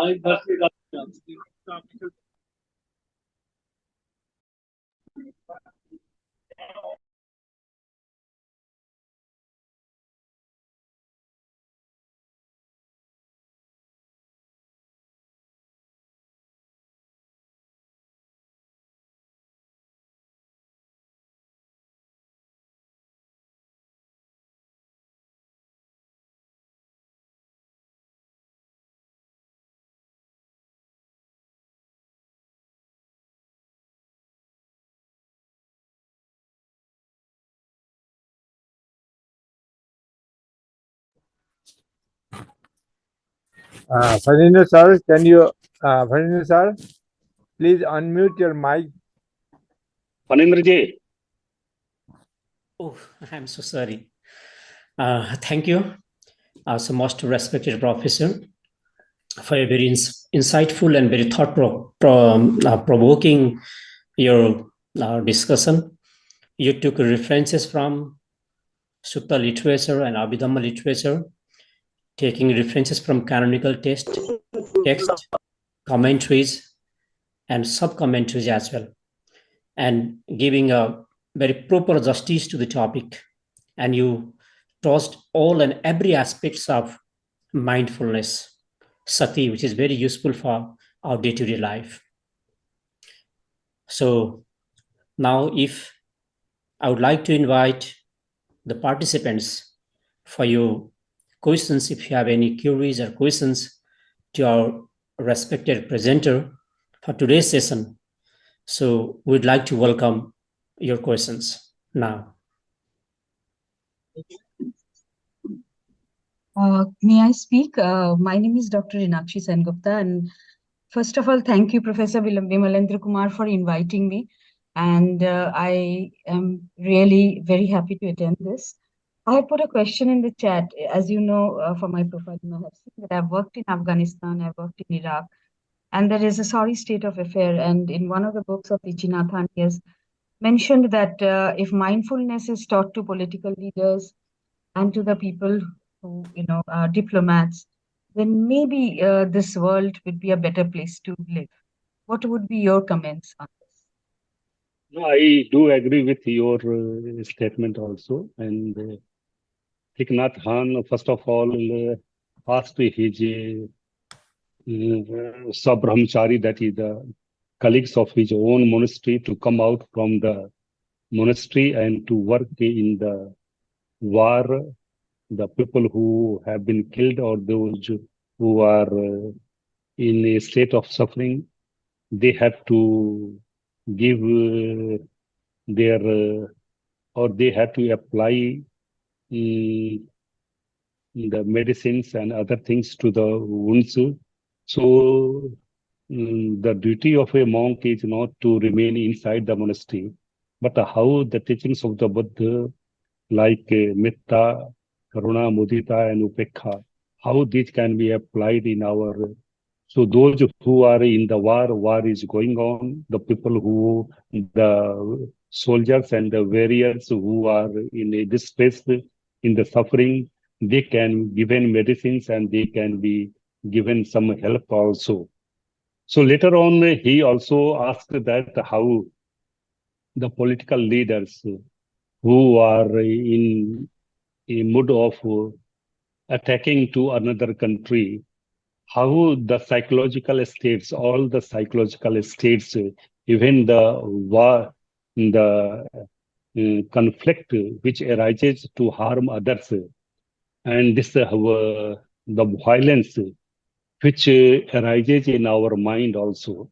Phanindra sir, can you, Phanindra sir, please unmute your mic. Phanindraji. Oh, I'm so sorry. Thank you, so most respected professor, for a very insightful and very thought-provoking your discussion. You took references from Sutta literature and Abhidhamma literature, taking references from canonical text, commentaries, and sub-commentaries as well, and giving a very proper justice to the topic. And you touched all and every aspects of mindfulness, sati, which is very useful for our day-to-day life. So now if I would like to invite the participants for your questions, if you have any queries or questions to our respected presenter for today's session. So we'd like to welcome your questions now. May I speak? My name is Dr. Inakshi Sengupta, and first of all, thank you, Professor Vimalendra Kumar, for inviting me. and I am really very happy to attend this. I have put a question in the chat. As you know, from my profile, you may have seen that I've worked in Afghanistan, I've worked in Iraq, and there is a sorry state of affair. And in one of the books of Thich he has mentioned that if mindfulness is taught to political leaders and to the people who, are diplomats, then maybe this world would be a better place to live. What would be your comments on this? No, I do agree with your statement also. And Thich Nhat Hanh, first of all, asked his sub-brahmachari, that is the colleagues of his own monastery, to come out from the monastery and to work in the war, the people who have been killed or those who are in a state of suffering. They have to give their or they have to apply the medicines and other things to the wounds. So the duty of a monk is not to remain inside the monastery, but how the teachings of the Buddha, like metta, karuna, mudita, and upekha, how these can be applied in our. So those who are in the war is going on. The people the soldiers and the warriors who are in a distress, in the suffering, they can given medicines and they can be given some help also. So later on, he also asked that how the political leaders who are in a mood of attacking to another country, how the psychological states, all the psychological states, even the war, the conflict which arises to harm others, and this the violence which arises in our mind also,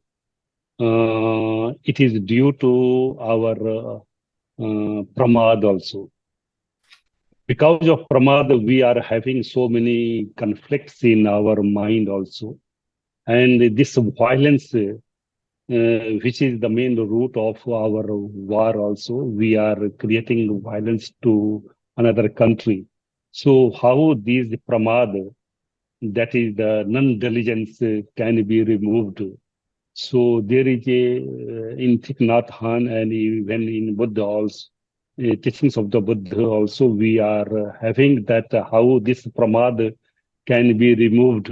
it is due to our pramad also. Because of pramad, we are having so many conflicts in our mind also. And this violence, which is the main root of our war also, we are creating violence to another country. So how these pramad, that is the non-diligence, can be removed? So there is a, in Thich Nhat Hanh and even in Buddha also, teachings of the Buddha also, we are having that how this pramad can be removed.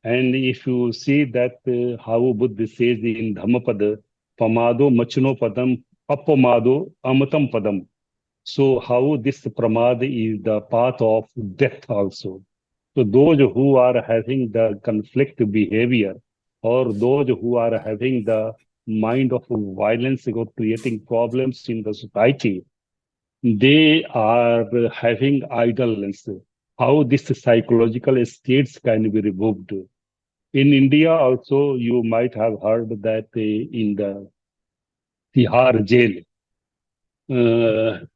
And if you see that how Buddha says in Dhammapada, pamado machno padam, appamado amatam padam. So how this pramad is the path of death also. So those who are having the conflict behavior, or those who are having the mind of violence or creating problems in the society, they are having idleness. How this psychological states can be removed. In India also, you might have heard that in the Tihar jail, the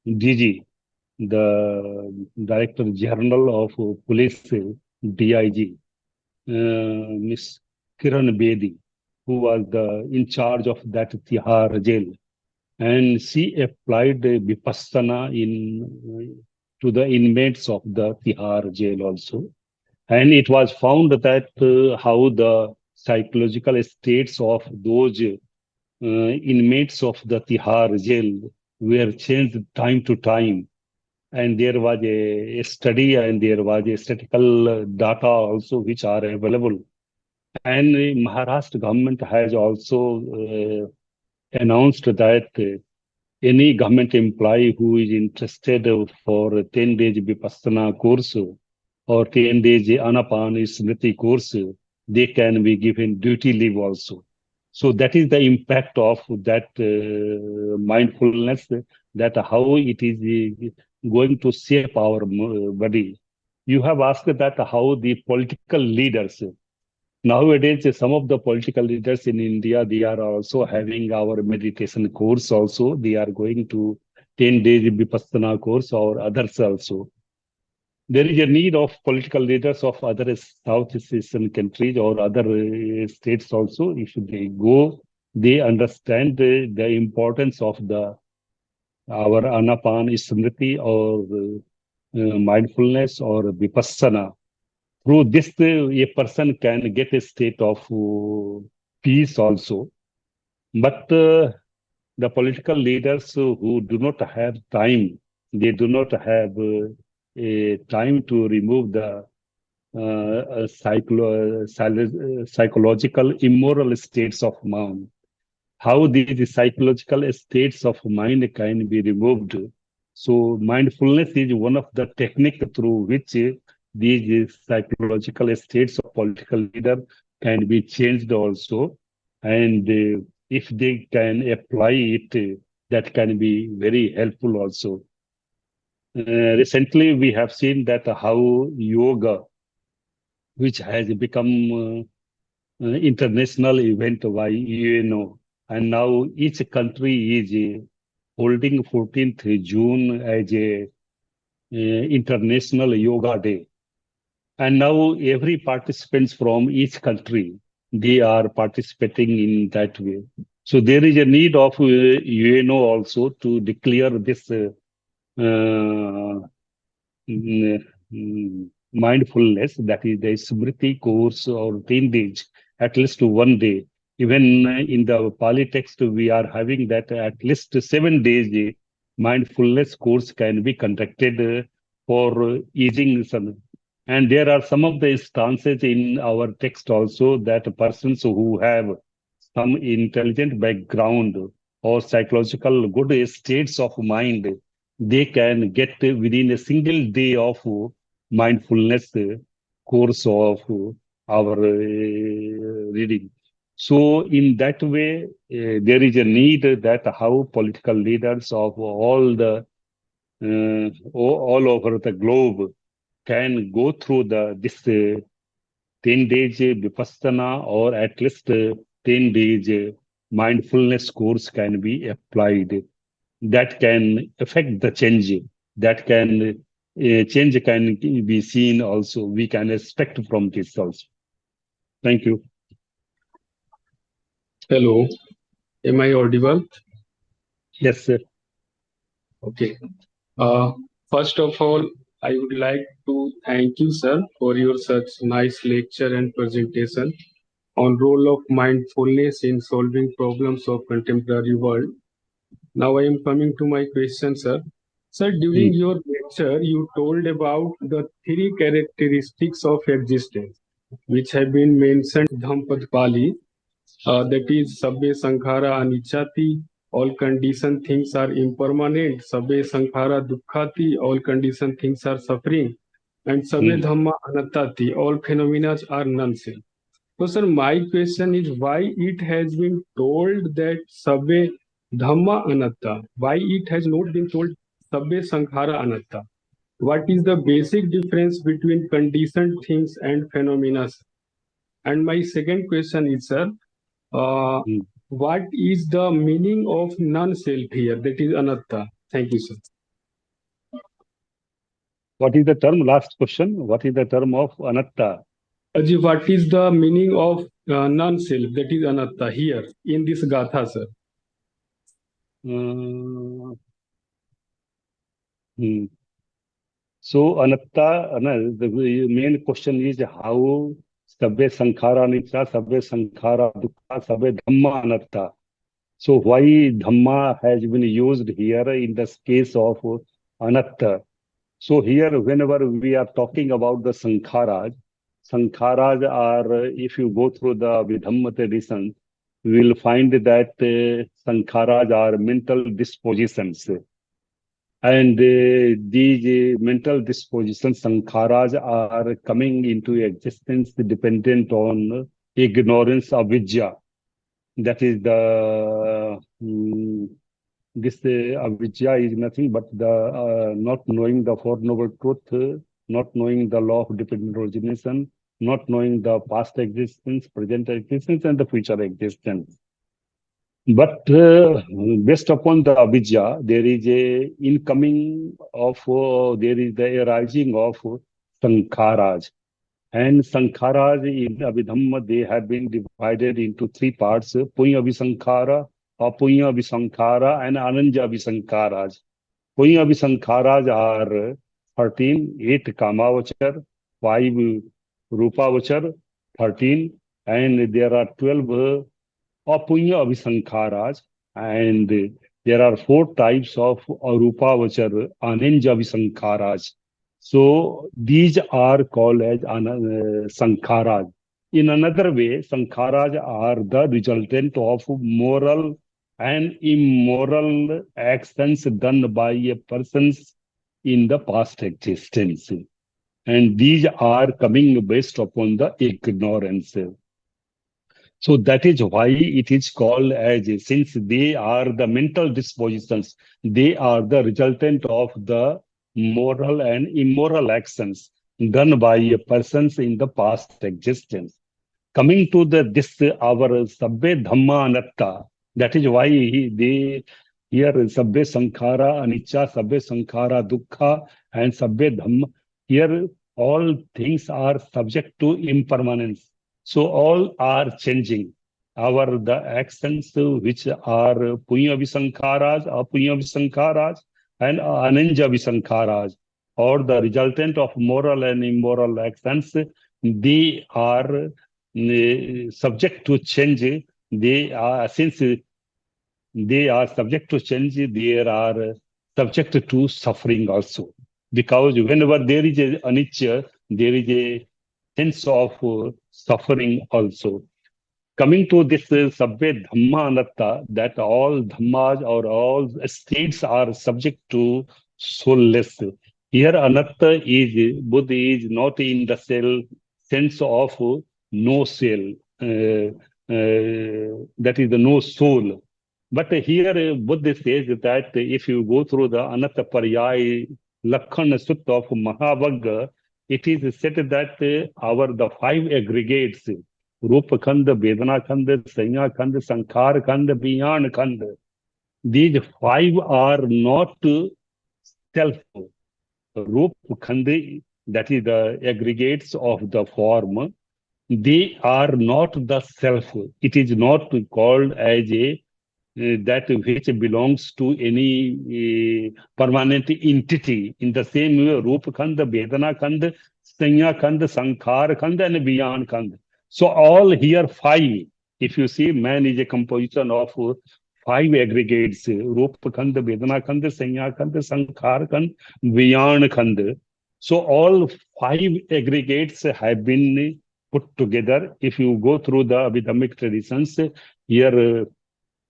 DG, the Director General of Police, DIG, Miss Kiran Bedi, who was in charge of that Tihar jail, and she applied vipassanā to the inmates of the Tihar jail also. And it was found that how the psychological states of those inmates of the Tihar jail were changed time to time. And there was a study and there was a statistical data also which are available. And Maharashtra government has also announced that any government employee who is interested for 10 days Vipassana course or 10 days anupassanā course, they can be given duty leave also. So that is the impact of that mindfulness, that how it is going to shape our body. You have asked that how the political leaders, nowadays, some of the political leaders in India, they are also having our meditation course also. They are going to 10 days Vipassana course or others also. there is a need of political leaders of other Southeast Asian countries or other states also. If they go, they understand the importance of our anapan smriti or mindfulness or vipassana. Through this, a person can get a state of peace also. But the political leaders who do not have time, they do not have a time to remove the psychological immoral states of mind. How these psychological states of mind can be removed. So mindfulness is one of the technique through which these psychological states of political leader can be changed also. And if they can apply it, that can be very helpful also. Recently, we have seen that how yoga, which has become international event by UNO, and now each country is holding 14th June as a International Yoga Day. And now every participants from each country, they are participating in that way. So there is a need of UNO also to declare this mindfulness, that is the Smriti course or 10 days, at least 1 day. Even in the Pali text, we are having that at least 7 days mindfulness course can be conducted for easing some. And there are some of the instances in our text also that persons who have some intelligent background or psychological good states of mind, they can get within a single day of mindfulness course of our reading. So in that way, there is a need that how political leaders of all over the globe can go through this 10 days vipassana or at least 10 days mindfulness course can be applied. That can affect the change. That can change can be seen also. We can expect from this also. Thank you. Hello, am I audible? Yes, sir. Okay. First of all, I would like to thank you, sir, for your such nice lecture and presentation on role of mindfulness in solving problems of contemporary world. Now I am coming to my question, sir. Sir, during your lecture, you told about the three characteristics of existence, which have been mentioned in Dhammānupasanā Pali. That is, sabbe sankhara anichati, all conditioned things are impermanent, sabbe sankhara dukkhati, all conditioned things are suffering, and sabbe dhamma anattati, all phenomena are nonsense. So, sir, my question is why it has been told that sabbe dhamma anatta, why it has not been told sabbe sankhara anatta? What is the basic difference between conditioned things and phenomena? And my second question is, sir, what is the meaning of non-self here? That is anatta. Thank you, sir. What is the term? Last question. What is the term of anatta? Aji, what is the meaning of non-self? That is anatta here in this gatha, sir. So anatta, the main question is how sabbe sankhara anicca, sabbe sankhara dukkha, sabbe dhamma anatta. So why dhamma has been used here in the case of anatta? So here, whenever we are talking about the sankharas, sankharas are, if you go through the Vidhamma tradition, we will find that sankharas are mental dispositions. And these mental dispositions, sankharas, are coming into existence dependent on ignorance, avidya. That is the this avidya is nothing but the not knowing the Four Noble Truth, not knowing the law of dependent origination, not knowing the past existence, present existence, and the future existence. But based upon the avidya, there is a incoming of, there is the arising of sankharas. And sankharas in Abhidhamma, they have been divided into three parts: punya visankhara, apunya visankhara, and ananja visankharas. Punya visankharas are 13, 8 kamavachar, 5 rupavachar, 13, and there are 12 apunya visankharas, and there are 4 types of arupavachar, ananja visankharas. So these are called as sankharas. In another way, sankharas are the resultant of moral and immoral actions done by a person in the past existence. And these are coming based upon the ignorance. So that is why it is called as, since they are the mental dispositions, they are the resultant of the moral and immoral actions done by a persons in the past existence. Coming to this our sabbe dhamma anatta, that is why they here sabbe sankhara anicca, sabbe sankhara dukkha, and sabbe dhamma. Here all things are subject to impermanence. So all are changing. The actions which are punya visankharas, apunya visankharas, and ananja visankharas, or the resultant of moral and immoral actions, they are subject to change. They are, since they are subject to change, they are subject to suffering also. Because whenever there is a anicca, there is a sense of suffering also. Coming to this sabbe dhamma anatta, that all dhammas or all states are subject to soulless. Here anatta is, Buddha is not in the sense of no soul, that is the no soul. But here Buddha says that if you go through the anatta paryaya lakkhana sutta of Mahavagga, it is said that the 5 aggregates, Rupa Khanda, Vedana Khanda, Sanya Khanda, Sankhara Khanda, Vijnana Khanda, these 5 are not self. Rupa Khanda, that is the aggregates of the form, they are not the self. It is not called as a that which belongs to any permanent entity. In the same way, Rupa Khanda, Vedana Khanda, Sanya Khanda, Sankhara Khanda, and Vijnana Khanda. So all here 5. If you see, man is a composition of 5 aggregates: Rupa Khanda, Vedana Khanda, Sanya Khanda, Sankhara Khanda, Vijnana Khanda. So all 5 aggregates have been put together. If you go through the Abhidhammic traditions, here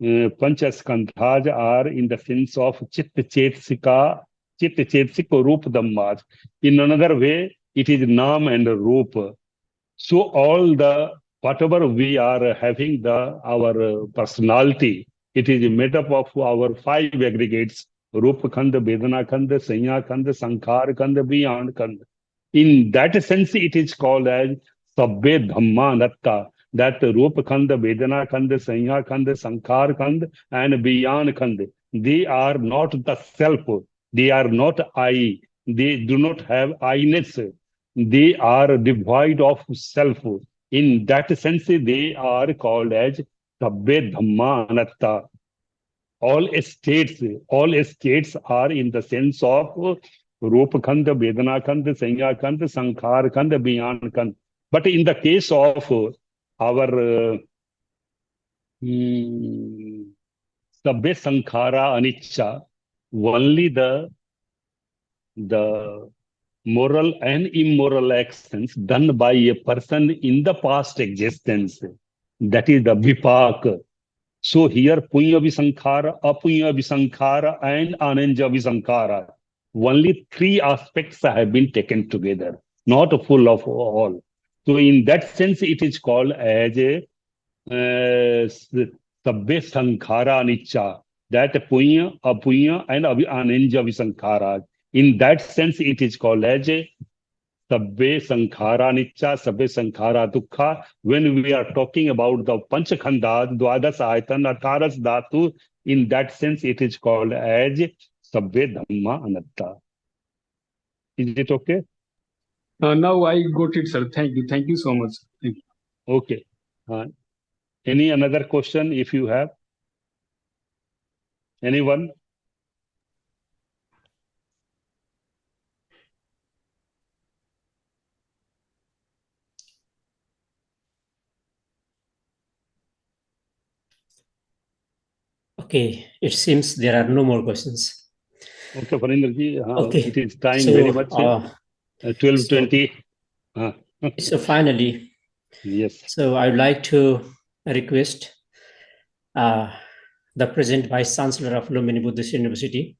Panchaskandhas are in the sense of chitta-chetsika rupa dhammas. In another way, it is nam and rupa. So all whatever we are having our personality, it is made up of our 5 aggregates: Rupa Khanda, Vedana Khanda, Sanya Khanda, Sankhara Khanda, Vijnana Khanda. In that sense, it is called as sabbe dhamma anatta. That Rupa Khanda, Vedana Khanda, Sanya Khanda, Sankhara Khanda, and Vijnana Khanda, they are not the self. They are not I. They do not have I-ness. They are devoid of self. In that sense, they are called as sabbe dhamma anatta. All states are in the sense of Rupa Khanda, Vedana Khanda, Sanya Khanda, Sankhara Khanda, Vijnana Khanda. But in the case of our sabbe sankhara anicca, only the moral and immoral actions done by a person in the past existence, that is the vipaka. So here punya visankhara, apunya visankhara, and ananja visankhara, only 3 aspects have been taken together, not full of all. So in that sense, it is called as a sabbe sankhara anicca, that punya, apunya, and ananja visankhara. In that sense, it is called as a sabbe sankhara anicca, sabbe sankhara dukkha. When we are talking about the Panchakhanda, Dwadas Ayatan, Atharas Dhatu, in that sense, it is called as sabbe dhamma anatta. Is it okay? Now I got it, sir. Thank you. Thank you so much. Thank you. Okay. Any another question if you have? Anyone? Okay, it seems there are no more questions. Okay, Farinderji, Okay, it is time so, very much. 12:20. So finally, Yes. so I would like to request the present Vice Chancellor of Lumini Buddhist University,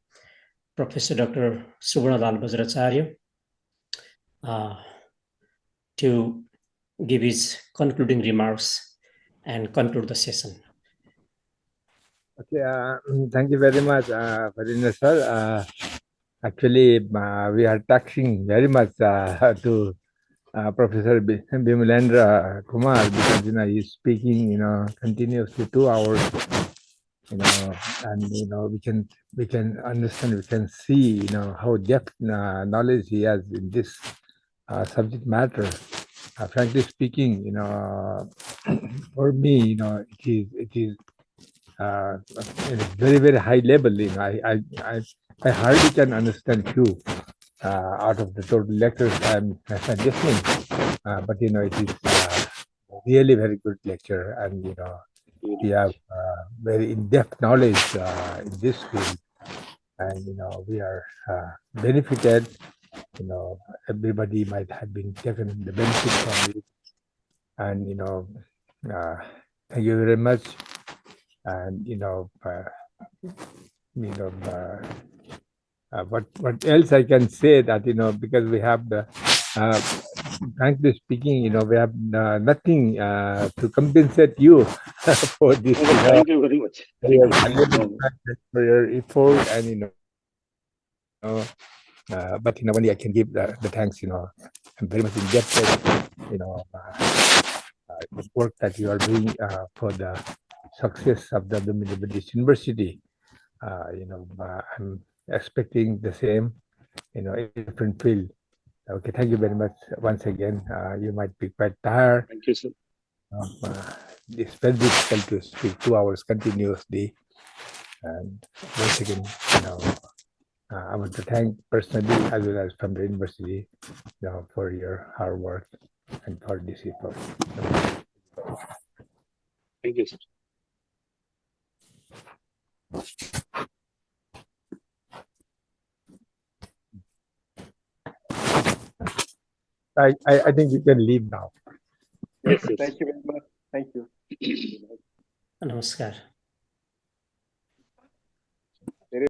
Professor Dr. Subbanalal Vajracharya, to give his concluding remarks and conclude the session. Okay, thank you very much, Farinder sir. Actually, we are touching very much to Professor Bimulendra Kumar, because he's speaking continuously 2 hours, and we can understand, we can see how depth knowledge he has in this subject matter. Frankly speaking, for me, it is at a very, very high level. I hardly can understand few out of the total lectures I'm listening, but it is really very good lecture, and we have very in-depth knowledge in this field, and we are benefited. Everybody might have been taken the benefit from it, and thank you very much. And what else I can say, that because we have the frankly speaking, we have nothing to compensate you for this. Thank you very much. For your effort, and but only I can give the thanks. I'm very much indebted. The work that you are doing for the success of the L.B.U Buddhist University. I'm expecting the same, in a different field. Okay, thank you very much once again. You might be quite tired. Thank you, sir. It's very difficult to speak 2 hours continuously. And once again, I want to thank personally, as well as from the university, for your hard work and for this effort. Thank you, sir. I think you can leave now. Yes, yes. Thank you very much. Thank you. Namaskar.